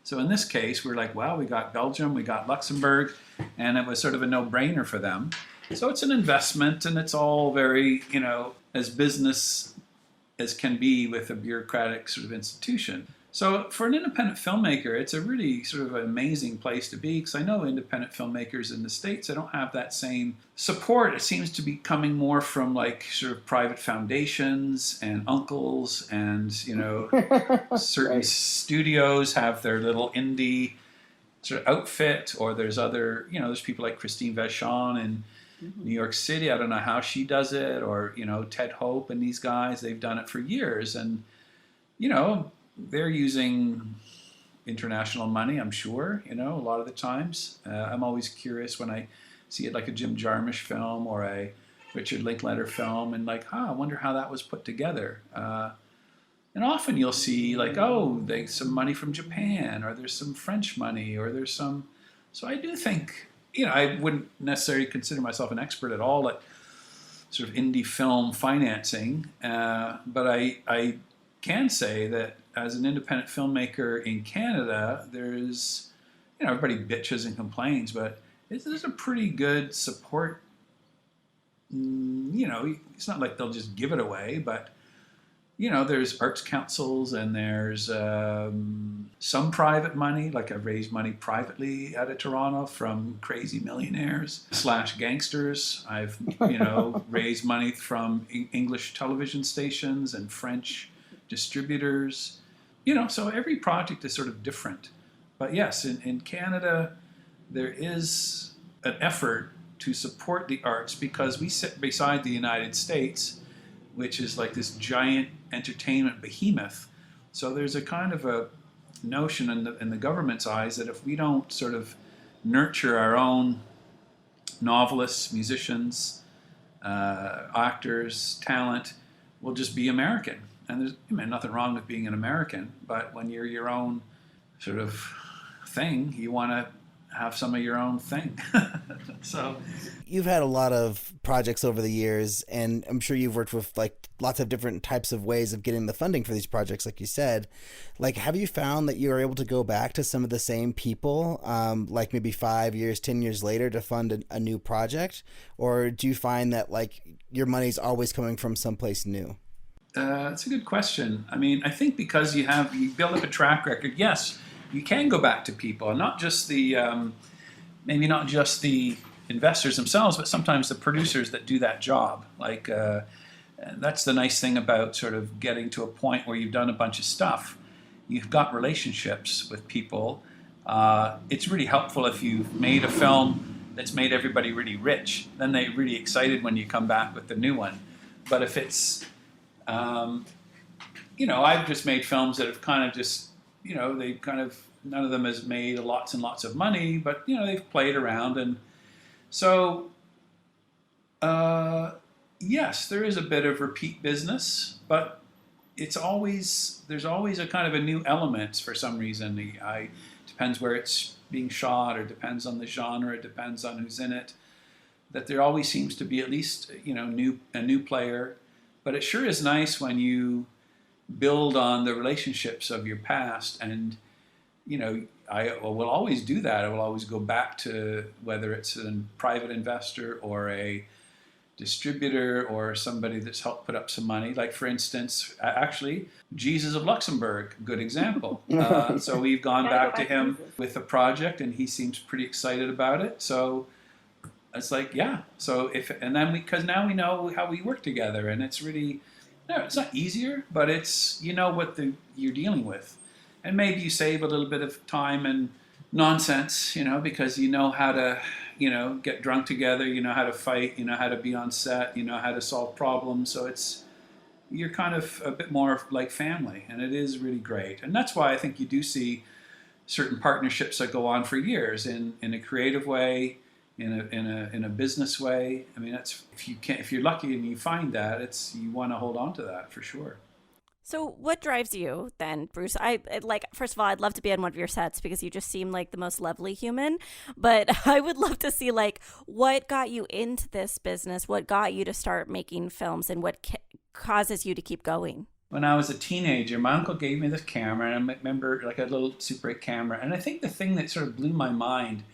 So in this case, we're like, well, we got Belgium, we got Luxembourg, and it was sort of a no-brainer for them. So it's an investment, and it's all very, as business as can be with a bureaucratic sort of institution. So for an independent filmmaker, it's a really sort of an amazing place to be, because I know independent filmmakers in the States, they don't have that same support. It seems to be coming more from like sort of private foundations and uncles, and, certain studios have their little indie sort of outfit, or there's other, there's people like Christine Vachon in New York City. I don't know how she does it, or, Ted Hope and these guys, they've done it for years. And, they're using international money, I'm sure, a lot of the times. I'm always curious when I see it like a Jim Jarmusch film or a Richard Linklater film, and like, I wonder how that was put together. And often you'll see like, there's some money from Japan, or there's some French money, or there's some... So I do think, I wouldn't necessarily consider myself an expert at all at sort of indie film financing. But I can say that as an independent filmmaker in Canada, there's, everybody bitches and complains, but there's a pretty good support. It's not like they'll just give it away, but there's arts councils and there's some private money. Like I've raised money privately out of Toronto from crazy millionaires / gangsters. I've raised money from English television stations and French distributors. So every project is sort of different. But yes, in Canada, there is an effort to support the arts because we sit beside the United States, which is like this giant entertainment behemoth. So there's a kind of a notion in the government's eyes that if we don't sort of nurture our own novelists, musicians, actors, talent, we'll just be American. And there's nothing wrong with being an American, but when you're your own sort of thing, you want to have some of your own thing. So you've had a lot of projects over the years, and I'm sure you've worked with like lots of different types of ways of getting the funding for these projects, like you said. Like, have you found that you are able to go back to some of the same people, like maybe 5 years, 10 years later to fund a new project? Or do you find that like your money's always coming from someplace new? That's a good question. I mean, I think because you build up a track record, yes, you can go back to people, and not just the, maybe not just the investors themselves, but sometimes the producers that do that job. Like, that's the nice thing about sort of getting to a point where you've done a bunch of stuff. You've got relationships with people. It's really helpful if you've made a film that's made everybody really rich. Then they're really excited when you come back with the new one. But if it's, I've just made films that have kind of just, they kind of, none of them has made lots and lots of money, but, they've played around. And so, yes, there is a bit of repeat business, but there's always a kind of a new element for some reason. Depends where it's being shot, or depends on the genre, it depends on who's in it, that there always seems to be at least, a new player. But it sure is nice when you build on the relationships of your past. And, I will always do that. I will always go back to whether it's a private investor or a distributor or somebody that's helped put up some money. Like, for instance, actually, Jesus of Luxembourg, good example. So we've gone back to him with a project, and he seems pretty excited about it. So it's like, yeah. So because now we know how we work together, and it's really, it's not easier, but it's, what you're dealing with. And maybe you save a little bit of time and nonsense, because you know how to, get drunk together, you know how to fight, you know how to be on set, you know how to solve problems. So you're kind of a bit more like family, and it is really great. And that's why I think you do see certain partnerships that go on for years in a creative way, in a business way. I mean, that's, if you're lucky and you find that, you want to hold on to that for sure. So what drives you then, Bruce? First of all, I'd love to be on one of your sets because you just seem like the most lovely human. But I would love to see what got you into this business, what got you to start making films, and what causes you to keep going. When I was a teenager, my uncle gave me this camera, and I remember like a little Super 8 camera. And I think the thing that sort of blew my mind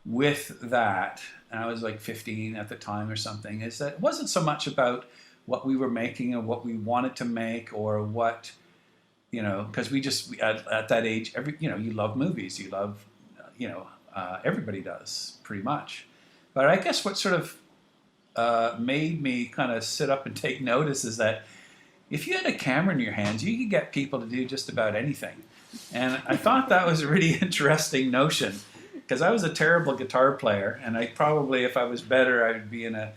with that, and I was like 15 at the time or something, is that it wasn't so much about what we were making or what we wanted to make, or what, because at that age, you love movies, you love, everybody does pretty much. But I guess what sort of made me kind of sit up and take notice is that if you had a camera in your hands, you could get people to do just about anything. And I thought that was a really interesting notion, because I was a terrible guitar player, and I probably, if I was better, I would be in a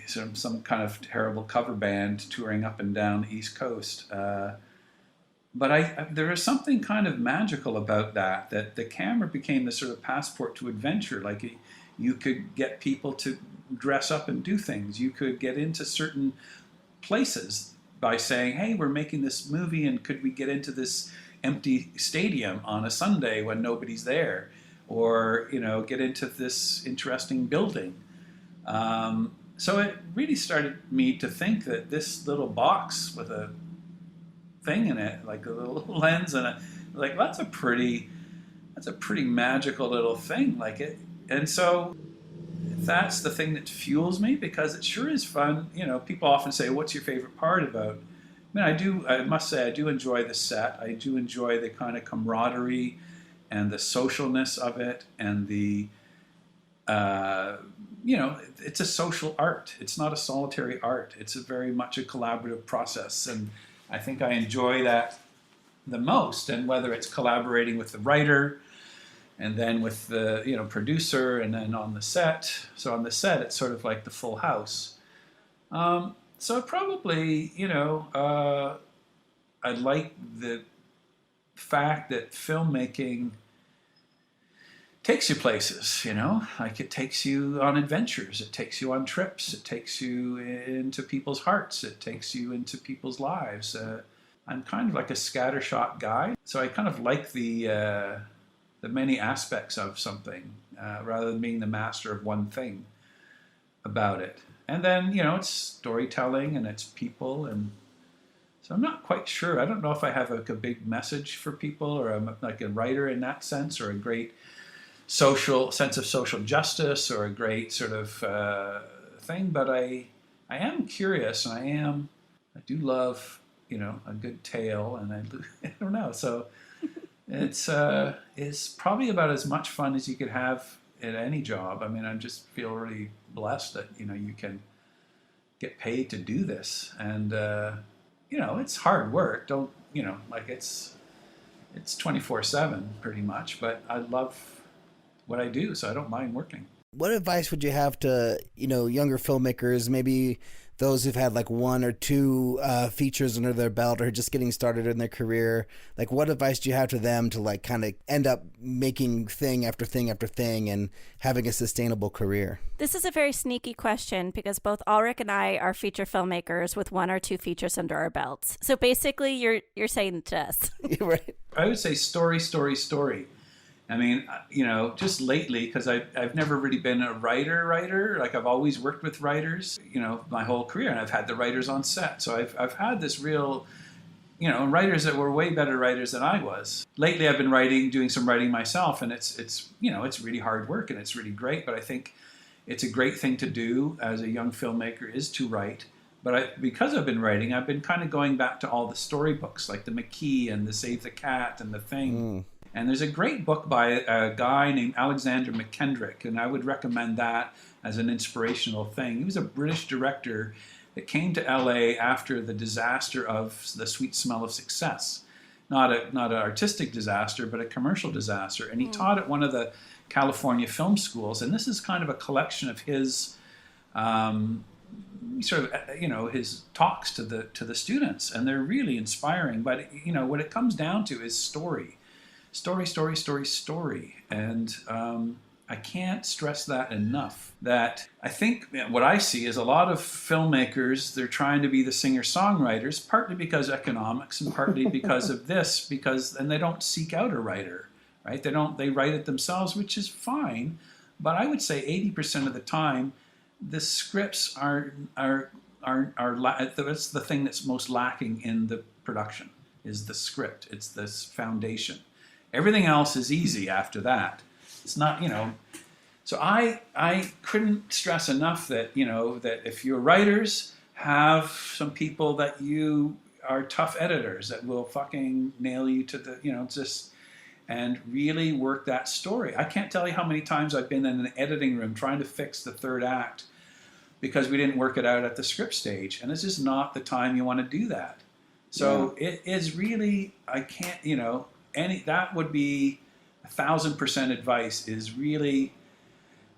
sort of some kind of terrible cover band touring up and down the East Coast. But there was something kind of magical about that the camera became the sort of passport to adventure. Like, you could get people to dress up and do things. You could get into certain places by saying, hey, we're making this movie, and could we get into this empty stadium on a Sunday when nobody's there? Or, get into this interesting building. so it really started me to think that this little box with a thing in it, like a little lens and that's a pretty magical little thing, like it. And so that's the thing that fuels me, because it sure is fun. You know, people often say, what's your favorite part about? I must say I do enjoy the set. I do enjoy the kind of camaraderie and the socialness of it, and the it's a social art. It's not a solitary art. It's very much a collaborative process, and I think I enjoy that the most. And whether it's collaborating with the writer, and then with the producer, and then on the set. So on the set, it's sort of like the full house. So probably, I like the fact that filmmaking takes you places, like it takes you on adventures, it takes you on trips, it takes you into people's hearts, it takes you into people's lives. I'm kind of like a scattershot guy, so I kind of like the many aspects of something, rather than being the master of one thing about it. And then, it's storytelling and it's people. And so I'm not quite sure. I don't know if I have like a big message for people, or I'm like a writer in that sense, or a great sense of social justice, or a great sort of thing. But I am curious, and I do love, a good tale, and I don't know. So it's probably about as much fun as you could have at any job. I mean, I just feel really blessed that, you can get paid to do this. And, it's hard work. It's 24/7 pretty much, but I love what I do, so I don't mind working. What advice would you have to, younger filmmakers, maybe those who've had like one or two features under their belt, or just getting started in their career? Like, what advice do you have to them to like kind of end up making thing after thing after thing and having a sustainable career? This is a very sneaky question, because both Alrik and I are feature filmmakers with one or two features under our belts. So basically you're saying to us. Right. I would say story, story, story. I mean, just lately, because I've never really been a writer. Like, I've always worked with writers, my whole career, and I've had the writers on set. So I've had this real, writers that were way better writers than I was. Lately, I've been doing some writing myself, and it's really hard work, and it's really great. But I think it's a great thing to do as a young filmmaker, is to write. But because I've been writing, I've been kind of going back to all the storybooks, like the McKee and the Save the Cat and the Thing. And there's a great book by a guy named Alexander McKendrick, and I would recommend that as an inspirational thing. He was a British director that came to LA after the disaster of The Sweet Smell of Success. Not an artistic disaster, but a commercial disaster. And he taught at one of the California film schools. And this is kind of a collection of his his talks to the students. And they're really inspiring. But, what it comes down to is story. Story, story, story, story. And I can't stress that enough. That I think what I see is a lot of filmmakers, they're trying to be the singer-songwriters, partly because economics and partly because of this, and they don't seek out a writer, right? They write it themselves, which is fine. But I would say 80% of the time, the scripts that's the thing that's most lacking in the production, is the script. It's this foundation. Everything else is easy after that. It's not, So I couldn't stress enough that, that if you're writers, have some people that you are tough editors that will fucking nail you to the, and really work that story. I can't tell you how many times I've been in an editing room trying to fix the third act because we didn't work it out at the script stage. And it's just not the time you want to do that. So It is really, I can't, that would be 1,000% advice, is really,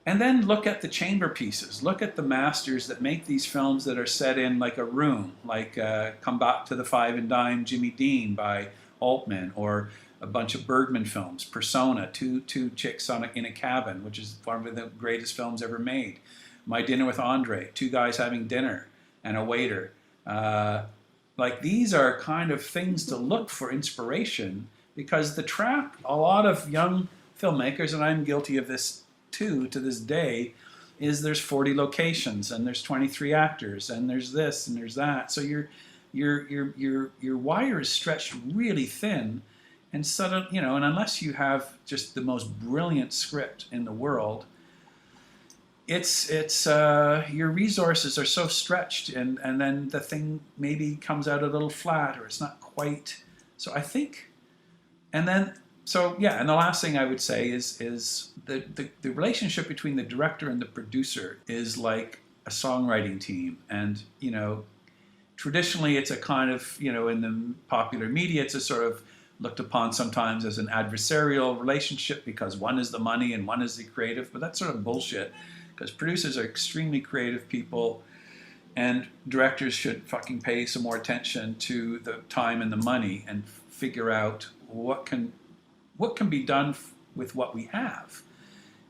and then look at the chamber pieces. Look at the masters that make these films that are set in like a room, like Come Back to the Five and Dime, Jimmy Dean by Altman, or a bunch of Bergman films, Persona, two chicks in a cabin, which is one of the greatest films ever made. My Dinner with Andre, two guys having dinner and a waiter. Like, these are kind of things to look for inspiration. Because the trap, a lot of young filmmakers, and I'm guilty of this too to this day, is there's 40 locations and there's 23 actors and there's this and there's that. So your wire is stretched really thin, and suddenly, and unless you have just the most brilliant script in the world, it's your resources are so stretched, and then the thing maybe comes out a little flat, or it's not quite. So I think, and the last thing I would say is the relationship between the director and the producer is like a songwriting team. And, traditionally it's a kind of, in the popular media, it's a sort of looked upon sometimes as an adversarial relationship because one is the money and one is the creative, but that's sort of bullshit, because producers are extremely creative people, and directors should fucking pay some more attention to the time and the money and figure out what can be done with what we have.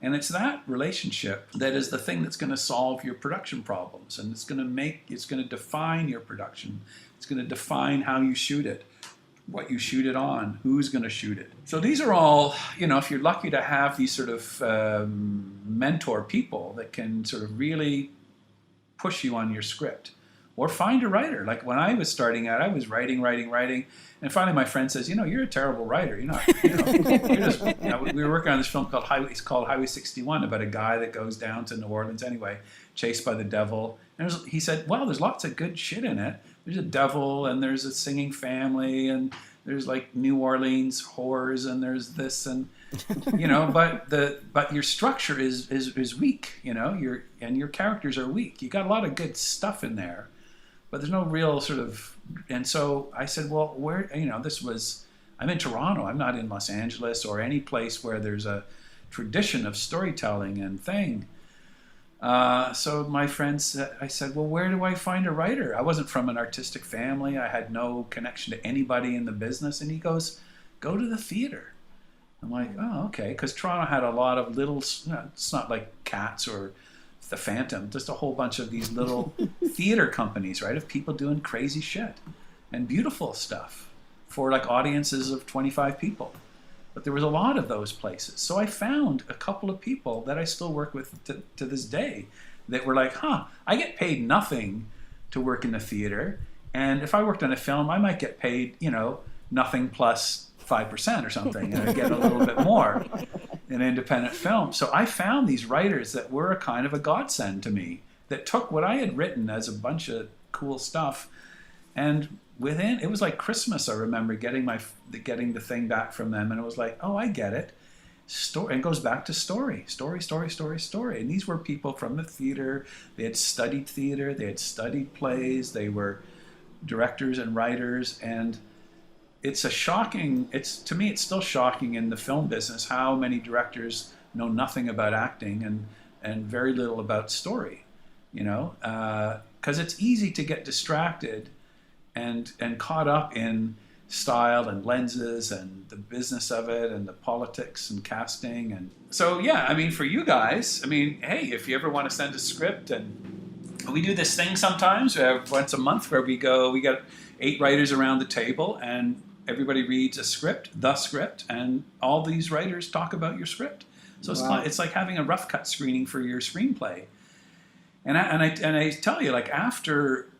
And it's that relationship that is the thing that's going to solve your production problems, and it's going to define your production. It's going to define how you shoot it, what you shoot it on, who's going to shoot it. So these are all, if you're lucky to have these sort of mentor people that can sort of really push you on your script, or find a writer. Like when I was starting out, I was writing, and finally my friend says, you're a terrible writer. You're not, you're just, we were working on this film called Highway 61, about a guy that goes down to New Orleans anyway, chased by the devil. And he said, well, there's lots of good shit in it. There's a devil, and there's a singing family, and there's like New Orleans whores, and there's this, and but your structure is weak, and your characters are weak. You got a lot of good stuff in there, but there's no real sort of. And so I said, well, where, I'm in Toronto. I'm not in Los Angeles or any place where there's a tradition of storytelling and thing. So my friends, I said, well, where do I find a writer? I wasn't from an artistic family. I had no connection to anybody in the business. And he goes, go to the theater. I'm like, oh, okay. Because Toronto had a lot of little, it's not like Cats or The Phantom, just a whole bunch of these little theater companies, right, of people doing crazy shit and beautiful stuff for like audiences of 25 people. But there was a lot of those places. So I found a couple of people that I still work with to this day that were like, I get paid nothing to work in the theater. And if I worked on a film, I might get paid, nothing plus 5% or something, and I'd get a little bit more in independent film. So I found these writers that were a kind of a godsend to me, that took what I had written as a bunch of cool stuff, and it was like Christmas, I remember getting the thing back from them, and it was like, oh, I get it. Story, and it goes back to story. And these were people from the theater. They had studied theater, they had studied plays, they were directors and writers, and to me it's still shocking in the film business how many directors know nothing about acting and very little about story, because it's easy to get distracted and caught up in style and lenses and the business of it and the politics and casting. And so, for you guys, hey, if you ever want to send a script, and we do this thing sometimes once a month where we got 8 writers around the table, and everybody reads the script, and all these writers talk about your script. So it's like having a rough cut screening for your screenplay. And I tell you, like, after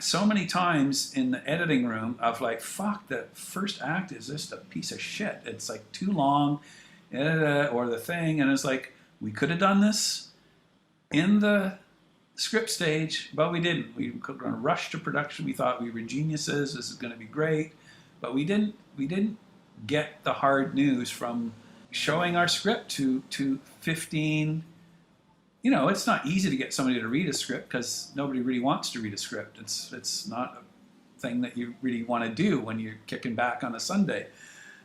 so many times in the editing room of like, fuck, the first act is just a piece of shit. It's like too long, or the thing, and it's like, we could have done this in the script stage, but we didn't. We were going to rush to production. We thought we were geniuses. This is going to be great. But we didn't get the hard news from showing our script to 15. It's not easy to get somebody to read a script because nobody really wants to read a script. It's not a thing that you really want to do when you're kicking back on a Sunday.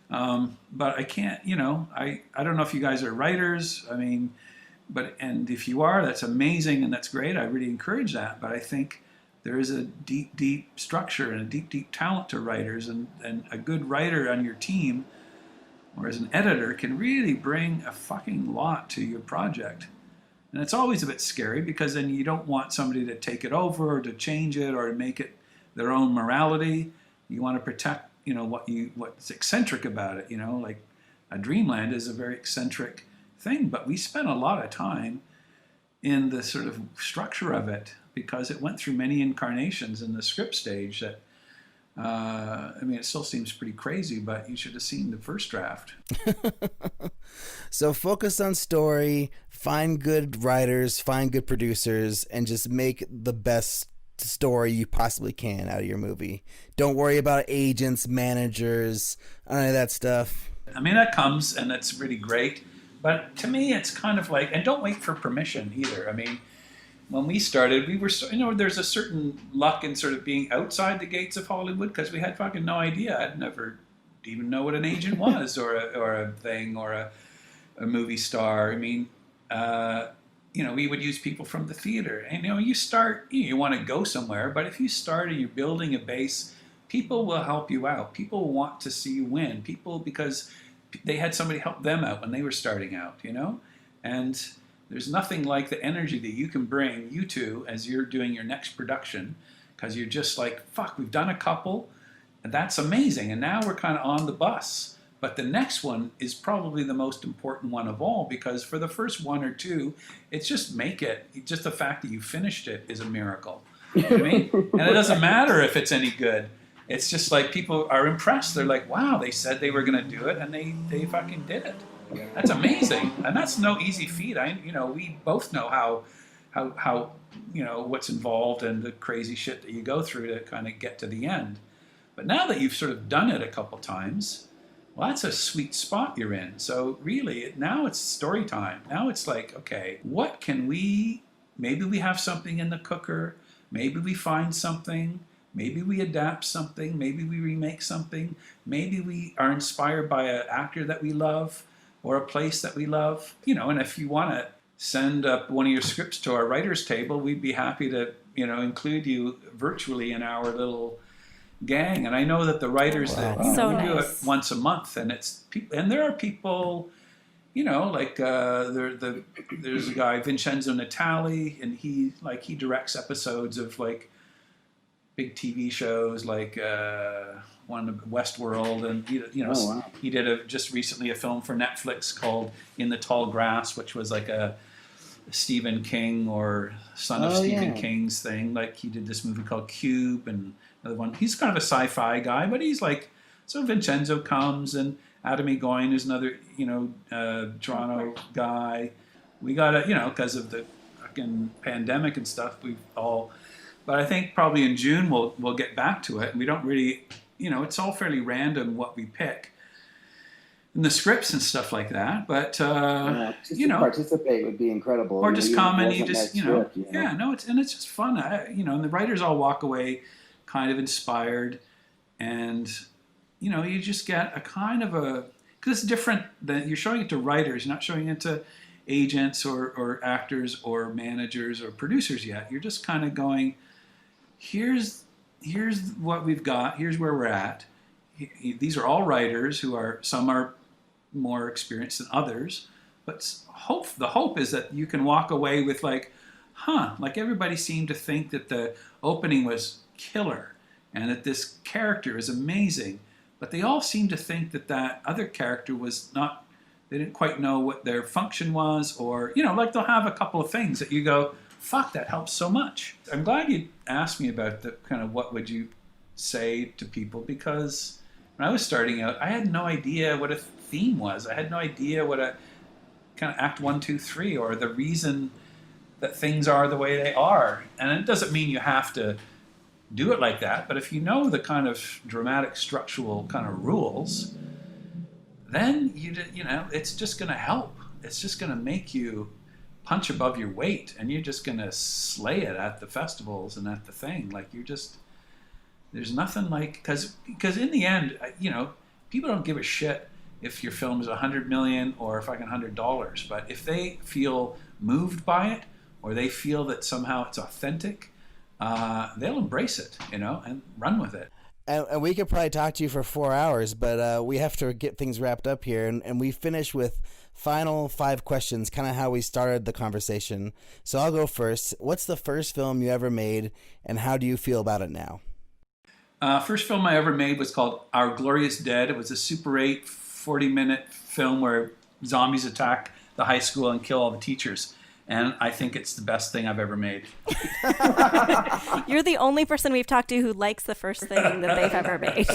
But I can't, I don't know if you guys are writers. And if you are, that's amazing and that's great. I really encourage that. But I think there is a deep, deep structure and a deep, deep talent to writers, and a good writer on your team or as an editor can really bring a fucking lot to your project. And it's always a bit scary because then you don't want somebody to take it over or to change it or to make it their own morality. You want to protect, what's eccentric about it, like a Dreamland is a very eccentric thing, but we spent a lot of time in the sort of structure of it, because it went through many incarnations in the script stage that, I mean, it still seems pretty crazy, but you should have seen the first draft. So focus on story, find good writers, find good producers, and just make the best story you possibly can out of your movie. Don't worry about agents, managers, any of that stuff. I mean, that comes, and that's really great. But to me, it's kind of like, and don't wait for permission either. I mean, when we started, we were, there's a certain luck in sort of being outside the gates of Hollywood, because we had fucking no idea. I'd never even know what an agent was, or a thing, or a movie star. I mean, we would use people from the theater. And, you start, you want to go somewhere, but if you start and you're building a base, people will help you out. People want to see you win. Because they had somebody help them out when they were starting out, And there's nothing like the energy that you can bring, you two, as you're doing your next production, because you're just like, fuck, we've done a couple, and that's amazing. And now we're kind of on the bus. But the next one is probably the most important one of all, because for the first one or two, it's just just the fact that you finished it is a miracle. You know what I mean? And it doesn't matter if it's any good. It's just like people are impressed. They're like, wow, they said they were going to do it, and they fucking did it. That's amazing. And that's no easy feat. We both know how what's involved and the crazy shit that you go through to kind of get to the end. But now that you've sort of done it a couple times, well, that's a sweet spot you're in. So really, now it's story time. Now it's like, okay, what can maybe we have something in the cooker. Maybe we find something. Maybe we adapt something. Maybe we remake something. Maybe we are inspired by an actor that we love or a place that we love. And if you want to send up one of your scripts to our writer's table, we'd be happy to, include you virtually in our little gang. And I know that the writers that do it once a month, and there are people, like there's a guy, Vincenzo Natali, and he directs episodes of like big TV shows like one of Westworld, and he did just recently a film for Netflix called In the Tall Grass, which was like a Stephen King or son of Stephen King's thing. Like he did this movie called Cube, and another one. He's kind of a sci-fi guy, but he's like, so Vincenzo comes, and Adam Egoin is another Toronto guy. We got because of the fucking pandemic and stuff, but I think probably in June we'll get back to it. And we don't really, it's all fairly random what we pick in the scripts and stuff like that. But just to participate would be incredible. Or just come and you just it's just fun. And the writers all walk away kind of inspired, and you just get a kind of because it's different than you're showing it to writers. You're not showing it to agents or actors or managers or producers yet. You're just kind of going, here's what we've got, here's where we're at. These are all writers some are more experienced than others, but the hope is that you can walk away with like everybody seemed to think that the opening was killer and that this character is amazing, but they all seem to think that other character was not, they didn't quite know what their function was, or like they'll have a couple of things that you go, fuck, that helps so much. I'm glad you asked me about the kind of what would you say to people, because when I was starting out, I had no idea what a theme was. I had no idea what a kind of act 1, 2, 3, or the reason that things are the way they are. And it doesn't mean you have to do it like that, but if you know the kind of dramatic structural kind of rules, then it's just going to help. It's just going to make you punch above your weight, and you're just going to slay it at the festivals and at the thing. Like there's nothing like, because in the end, people don't give a shit if your film is $100 million or fucking $100, but if they feel moved by it, or they feel that somehow it's authentic, they'll embrace it, and run with it. And we could probably talk to you for 4 hours, but we have to get things wrapped up here. And we finish with final 5 questions, kind of how we started the conversation. So I'll go first. What's the first film you ever made, and how do you feel about it now? First film I ever made was called Our Glorious Dead. It was a Super 8, 40-minute film where zombies attack the high school and kill all the teachers. And I think it's the best thing I've ever made. You're the only person we've talked to who likes the first thing that they've ever made.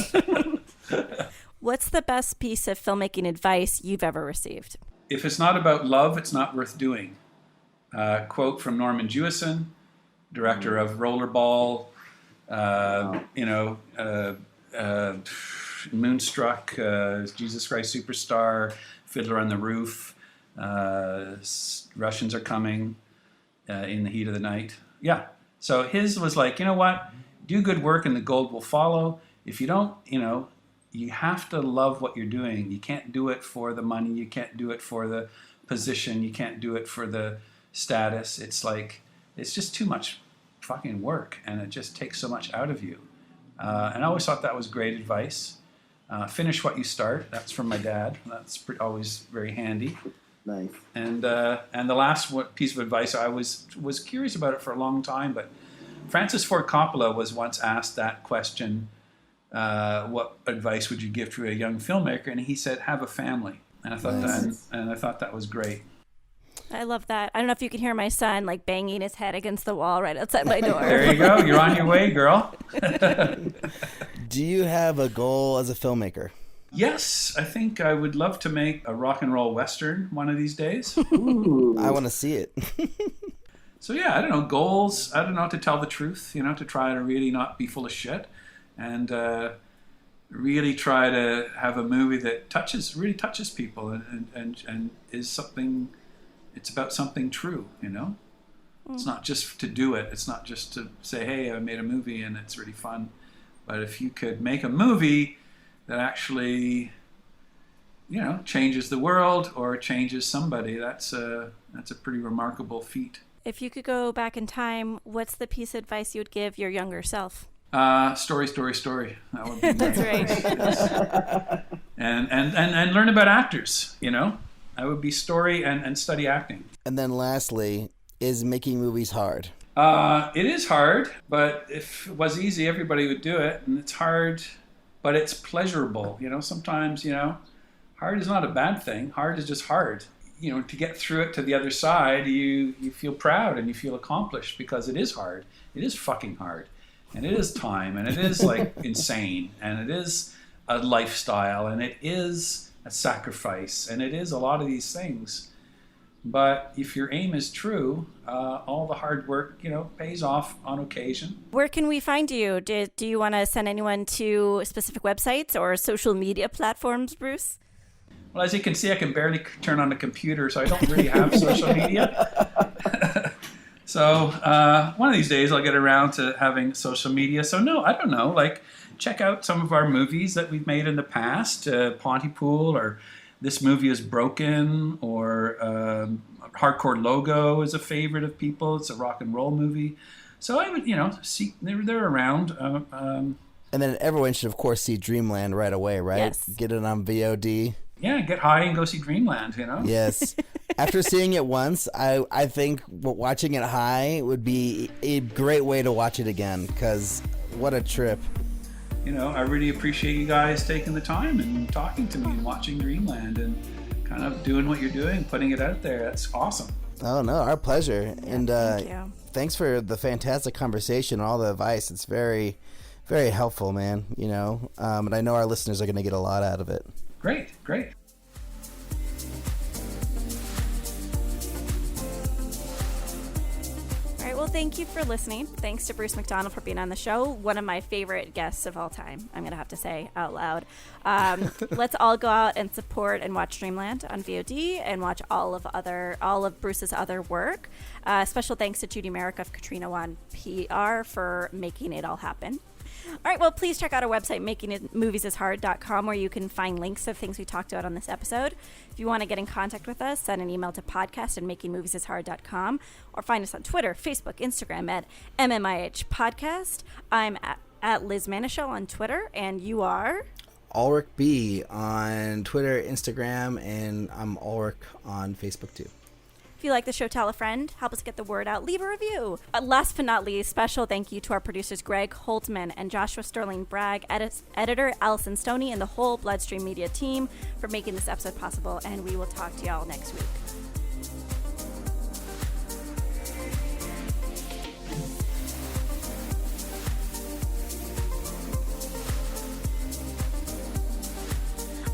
What's the best piece of filmmaking advice you've ever received? If it's not about love, it's not worth doing. Quote from Norman Jewison, director of Rollerball, Moonstruck, Jesus Christ Superstar, Fiddler on the Roof, Russians Are Coming, In the Heat of the Night. Yeah. So his was like, you know what? Do good work and the gold will follow. If you don't, you have to love what you're doing. You can't do it for the money. You can't do it for the position. You can't do it for the status. It's like, it's just too much fucking work, and it just takes so much out of you. And I always thought that was great advice. Finish what you start. That's from my dad. That's always very handy. Nice. And the last piece of advice, I was curious about it for a long time, but Francis Ford Coppola was once asked that question, what advice would you give to a young filmmaker? And he said, have a family. And I thought that was great. I love that. I don't know if you can hear my son like banging his head against the wall right outside my door. There you go. You're on your way, girl. Do you have a goal as a filmmaker? Yes, I think I would love to make a rock and roll Western one of these days. Ooh. I want to see it. So yeah, I don't know, goals. I don't know, to tell the truth, to try to really not be full of shit, and really try to have a movie that really touches people and is something. It's about something true, It's not just to do it. It's not just to say, hey, I made a movie and it's really fun. But if you could make a movie that actually, changes the world or changes somebody, that's a pretty remarkable feat. If you could go back in time, what's the piece of advice you would give your younger self? Story. That would be That's right. Yes. And learn about actors, I would be story and study acting. And then lastly, is making movies hard? It is hard, but if it was easy, everybody would do it. And it's hard, but it's pleasurable. Sometimes, hard is not a bad thing. Hard is just hard. To get through it to the other side, you feel proud and you feel accomplished because it is hard. It is fucking hard. And it is time, and it is like insane, and it is a lifestyle, and it is a sacrifice, and it is a lot of these things. But if your aim is true, all the hard work, pays off on occasion. Where can we find you? Do you want to send anyone to specific websites or social media platforms, Bruce? Well, as you can see, I can barely turn on a computer, so I don't really have social media. So one of these days I'll get around to having social media. So no, I don't know, check out some of our movies that we've made in the past, Pontypool, or This Movie Is Broken, or Hardcore Logo is a favorite of people. It's a rock and roll movie. So I would, see, they're around. And then everyone should, of course, see Dreamland right away, right? Yes. Get it on VOD. Yeah, get high and go see Dreamland, Yes. After seeing it once, I think watching it high would be a great way to watch it again, because what a trip. I really appreciate you guys taking the time and talking to me and watching Dreamland and kind of doing what you're doing, putting it out there. That's awesome. Oh, no, our pleasure. Yeah, and thank you. Thanks for the fantastic conversation and all the advice. It's very, very helpful, man, and I know our listeners are going to get a lot out of it. Great. Well, thank you for listening. Thanks to Bruce McDonald for being on the show. One of my favorite guests of all time, I'm going to have to say out loud. Let's all go out and support and watch Dreamland on VOD and watch all of Bruce's other work. Special thanks to Judy Merrick of Katrina One PR for making it all happen. All right, well, please check out our website, makingmoviesishard.com, where you can find links of things we talked about on this episode. If you want to get in contact with us, send an email to podcast@makingmoviesishard.com, or find us on Twitter, Facebook, Instagram at MMIH Podcast. I'm at Liz Manishow on Twitter, and you are? Alrik B on Twitter, Instagram, and I'm Alrik on Facebook too. If you like the show, tell a friend. Help us get the word out. Leave a review. Last but not least, special thank you to our producers Greg Holtman and Joshua Sterling Bragg, editor Allison Stoney, and the whole Bloodstream Media team for making this episode possible. And we will talk to y'all next week.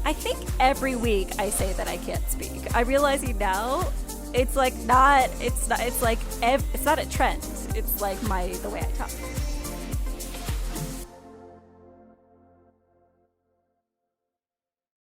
I think every week I say that I can't speak. I'm realizing now it's like not, it's not a trend. It's like the way I talk.